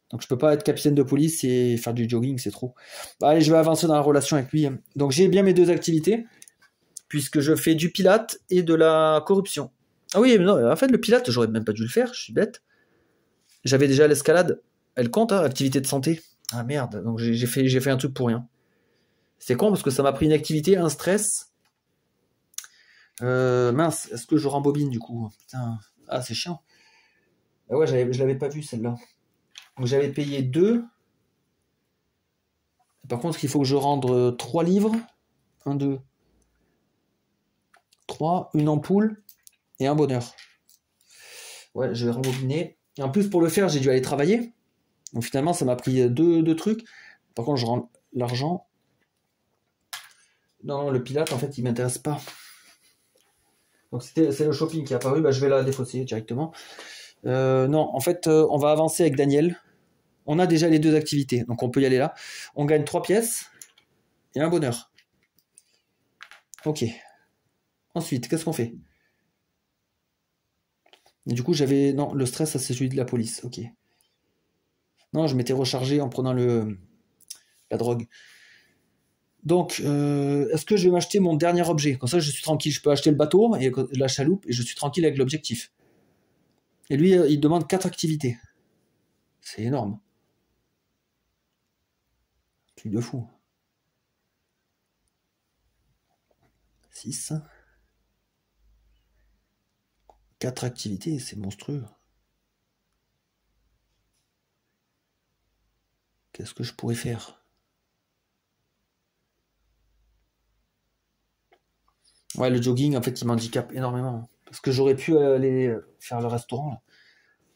S1: Donc je peux pas être capitaine de police et faire du jogging, c'est trop. Allez, je vais avancer dans la relation avec lui. Donc j'ai bien mes deux activités, puisque je fais du pilate et de la corruption. Ah oui, mais non, en fait le pilate, j'aurais même pas dû le faire, je suis bête. J'avais déjà l'escalade. Elle compte, hein, activité de santé. Ah merde, donc j'ai fait un truc pour rien. C'est con parce que ça m'a pris une activité, un stress. Mince, est-ce que je rembobine du coup? Putain, ah c'est chiant. Ah ouais, je l'avais pas vue celle-là. Donc j'avais payé 2. Par contre, il faut que je rende 3 livres. 1, 2, 3, une ampoule et un bonheur. Ouais, je vais rembobiner. Et en plus, pour le faire, j'ai dû aller travailler. Donc finalement, ça m'a pris deux trucs. Par contre, je rends l'argent. Non, le pilate, en fait, il m'intéresse pas. Donc c'est le shopping qui est apparu. Bah, je vais la défausser directement. Non, en fait, on va avancer avec Daniel. On a déjà les deux activités, donc on peut y aller là. On gagne 3 pièces et un bonheur. Ok. Ensuite, qu'est-ce qu'on fait? Et du coup, j'avais... Non, le stress, ça c'est celui de la police. Ok. Non, je m'étais rechargé en prenant la drogue. Donc, est-ce que je vais m'acheter mon dernier objet? Comme ça, je suis tranquille. Je peux acheter le bateau et la chaloupe et je suis tranquille avec l'objectif. Et lui, il demande 4 activités. C'est énorme. Truc de fou. 6. 4 activités, c'est monstrueux. Qu'est-ce que je pourrais faire? Ouais, le jogging, en fait, il m'handicape énormément. Parce que j'aurais pu aller faire le restaurant, là.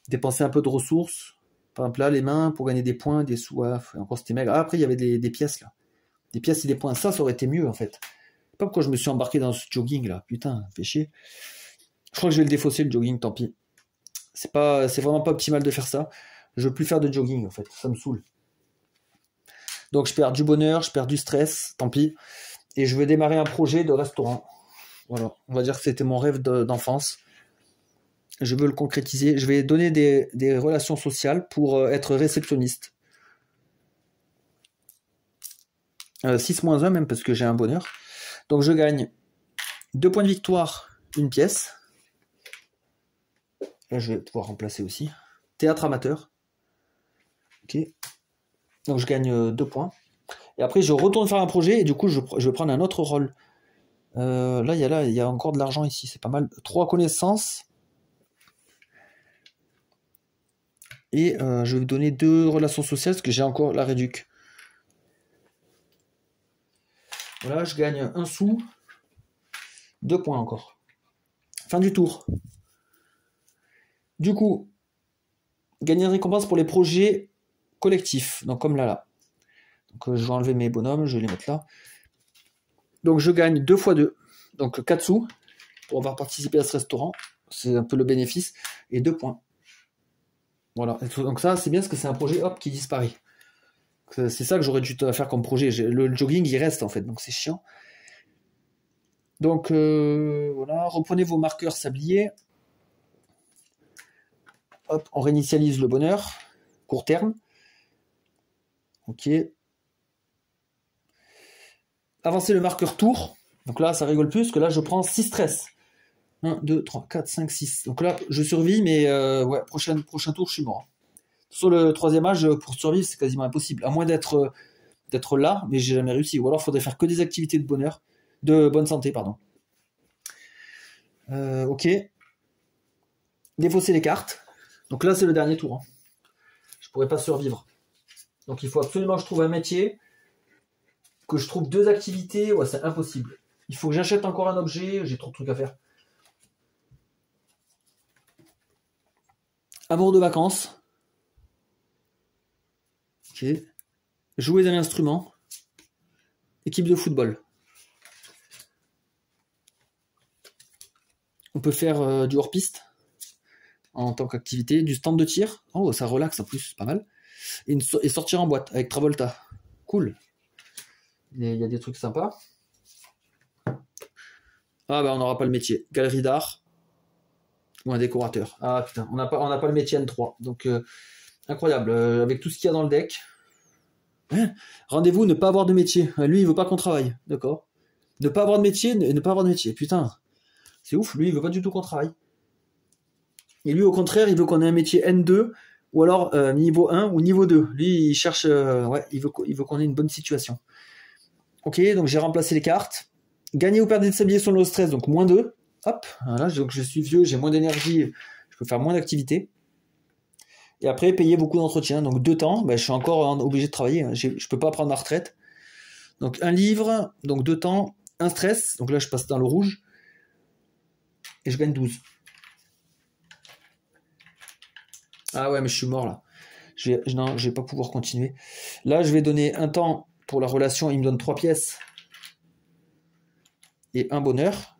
S1: Dépenser un peu de ressources. Par exemple, là, les mains, pour gagner des points, des sous. Ah, encore, c'était maigre. Ah, après, il y avait des pièces, là. Des pièces et des points. Ça aurait été mieux, en fait. Je sais pas pourquoi je me suis embarqué dans ce jogging, là. Putain, fait chier. Je crois que je vais le défausser, le jogging, tant pis. C'est vraiment pas optimal de faire ça. Je veux plus faire de jogging, en fait. Ça me saoule. Donc, je perds du bonheur, je perds du stress, tant pis. Et je veux démarrer un projet de restaurant. Voilà. On va dire que c'était mon rêve d'enfance. Je veux le concrétiser. Je vais donner des relations sociales pour être réceptionniste. 6-1 même, parce que j'ai un bonheur. Donc, je gagne 2 points de victoire, une pièce. Là, je vais pouvoir remplacer aussi. Théâtre amateur. Ok. Donc, je gagne 2 points. Et après, je retourne faire un projet et du coup, je vais prendre un autre rôle. Là, il y a encore de l'argent ici. C'est pas mal. 3 connaissances. Et je vais vous donner 2 relations sociales parce que j'ai encore la réduc. Voilà, je gagne 1 sou. 2 points encore. Fin du tour. Du coup, gagner une récompense pour les projets collectifs. Donc comme là. Donc je vais enlever mes bonhommes, je vais les mettre là. Donc je gagne 2 fois 2. Donc 4 sous pour avoir participé à ce restaurant. C'est un peu le bénéfice. Et 2 points. Voilà. Donc ça, c'est bien parce que c'est un projet qui disparaît. C'est ça que j'aurais dû faire comme projet. Le jogging, il reste en fait. Donc c'est chiant. Donc voilà. Reprenez vos marqueurs sabliers. Hop, on réinitialise le bonheur. Court terme. Ok. Avancer le marqueur tour. Donc là, ça rigole plus, parce que là, je prends 6 stress. 1, 2, 3, 4, 5, 6. Donc là, je survis, mais ouais, prochain tour, je suis mort. Sur le 3e âge, pour survivre, c'est quasiment impossible. À moins d'être là, mais j'ai jamais réussi. Ou alors, il faudrait faire que des activités de bonheur. De bonne santé, pardon. Ok. Défausser les cartes. Donc là, c'est le dernier tour. Hein. Je pourrais pas survivre. Donc il faut absolument que je trouve un métier, que je trouve 2 activités. Ouais, c'est impossible. Il faut que j'achète encore un objet. J'ai trop de trucs à faire. Amour de vacances. Ok. Jouer d'un instrument. Équipe de football. On peut faire du hors-piste en tant qu'activité. Du stand de tir. Oh, ça relaxe en plus, pas mal. Et sortir en boîte avec Travolta. Cool. Il y a des trucs sympas. Ah bah on n'aura pas le métier. Galerie d'art. Ou un décorateur. Ah putain, on n'a pas le métier N3. Donc incroyable. Avec tout ce qu'il y a dans le deck. Hein, rendez-vous, ne pas avoir de métier. Lui, il veut pas qu'on travaille. D'accord. Ne pas avoir de métier, ne pas avoir de métier. Putain. C'est ouf. Lui, il veut pas du tout qu'on travaille. Et lui, au contraire, il veut qu'on ait un métier N2 ou alors niveau 1 ou niveau 2. Lui, il cherche... ouais, il veut qu'on ait une bonne situation. Ok, donc j'ai remplacé les cartes. Gagner ou perdre des sabliers sur le stress, donc moins 2. Hop, voilà, donc je suis vieux, j'ai moins d'énergie, je peux faire moins d'activités. Et après, payer beaucoup d'entretien. Donc 2 temps, ben, je suis encore obligé de travailler. Hein. Je peux pas prendre ma retraite. Donc un livre, donc 2 temps, un stress. Donc là, je passe dans le rouge. Et je gagne 12. Ah ouais, mais je suis mort là. Non, je vais pas pouvoir continuer. Là, je vais donner un temps pour la relation. Il me donne 3 pièces. Et un bonheur.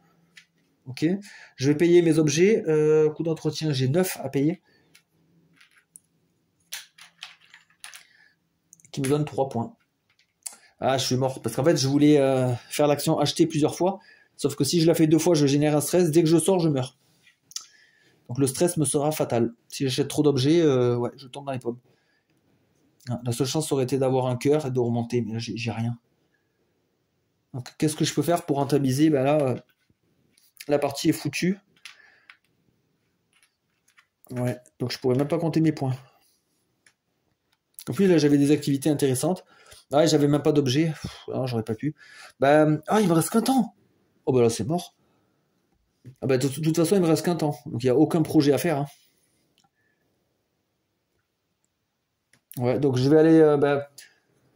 S1: Ok. Je vais payer mes objets. Coût d'entretien, j'ai 9 à payer. Qui me donne 3 points. Ah, je suis mort. Parce qu'en fait, je voulais faire l'action acheter plusieurs fois. Sauf que si je la fais 2 fois, je génère un stress. Dès que je sors, je meurs. Donc le stress me sera fatal. Si j'achète trop d'objets, ouais, je tombe dans les pommes. La seule chance aurait été d'avoir un cœur et de remonter. Mais là, j'ai rien. Donc qu'est-ce que je peux faire pour rentabiliser? Ben là, la partie est foutue. Ouais, donc je pourrais même pas compter mes points. En plus, là, j'avais des activités intéressantes. Ah, j'avais même pas d'objet. Alors, j'aurais pas pu. Bah, ah, il me reste qu'un temps. Oh, bah là, c'est mort. Ah, bah, de toute façon, il me reste qu'un temps. Donc, il n'y a aucun projet à faire. Hein. Ouais, donc je vais aller, bah,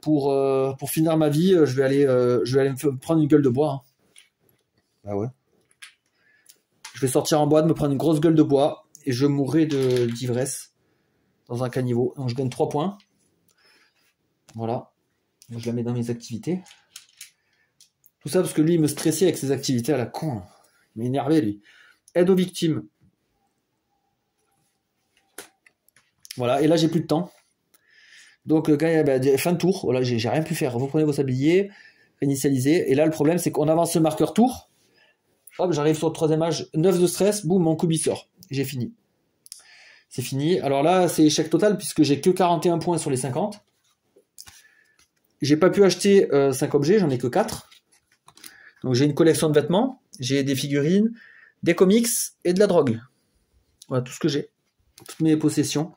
S1: pour finir ma vie, je vais aller me prendre une gueule de bois. Hein. Bah ouais. Je vais sortir en bois, me prendre une grosse gueule de bois, et je mourrai d'ivresse dans un caniveau. Donc, je gagne 3 points. Voilà. Donc, je la mets dans mes activités. Tout ça parce que lui, il me stressait avec ses activités à la con. Il m'énervait, lui. Aide aux victimes. Voilà, et là, j'ai plus de temps. Donc, fin de tour. Voilà, j'ai rien pu faire. Vous prenez vos sabliers, réinitialisez. Et là, le problème, c'est qu'on avance le marqueur tour. Hop, j'arrive sur le 3e âge. 9 de stress. Boum, mon coup, il sort. J'ai fini. C'est fini. Alors là, c'est échec total puisque j'ai que 41 points sur les 50. J'ai pas pu acheter 5 objets, j'en ai que 4. Donc j'ai une collection de vêtements, j'ai des figurines, des comics et de la drogue. Voilà tout ce que j'ai. Toutes mes possessions.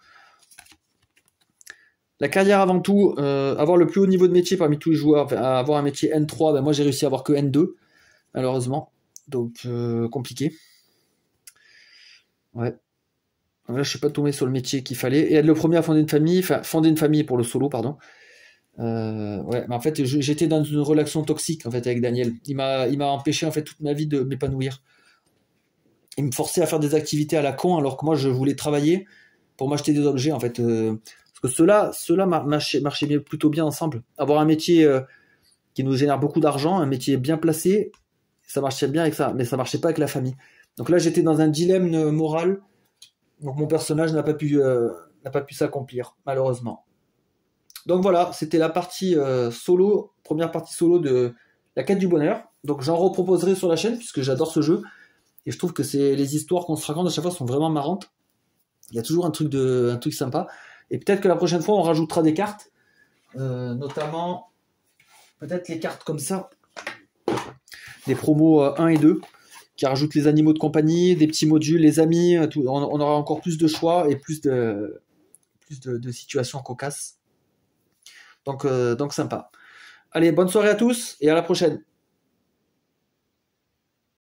S1: La carrière avant tout, avoir le plus haut niveau de métier parmi tous les joueurs, avoir un métier N3, ben moi j'ai réussi à avoir que N2, malheureusement. Donc compliqué. Ouais. Donc là, je suis pas tombé sur le métier qu'il fallait. Et être le premier à fonder une famille, enfin, fonder une famille pour le solo, pardon. Ouais, mais en fait, j'étais dans une relation toxique, en fait, avec Daniel. Il m'a empêché, en fait, toute ma vie de m'épanouir. Il me forçait à faire des activités à la con, alors que moi, je voulais travailler pour m'acheter des objets, en fait. Parce que ceux-là marchaient plutôt bien ensemble. Avoir un métier qui nous génère beaucoup d'argent, un métier bien placé, ça marchait bien avec ça, mais ça marchait pas avec la famille. Donc là, j'étais dans un dilemme moral. Donc mon personnage n'a pas pu s'accomplir, malheureusement. Donc voilà, c'était la partie solo, première partie solo de la quête du bonheur. Donc j'en reproposerai sur la chaîne puisque j'adore ce jeu et je trouve que c'est les histoires qu'on se raconte à chaque fois sont vraiment marrantes. Il y a toujours un truc sympa. Et peut-être que la prochaine fois on rajoutera des cartes, notamment peut-être les cartes comme ça, des promos 1 et 2 qui rajoutent les animaux de compagnie, des petits modules, les amis, tout. On aura encore plus de choix et plus de situations cocasses. Donc sympa. Allez, bonne soirée à tous et à la prochaine.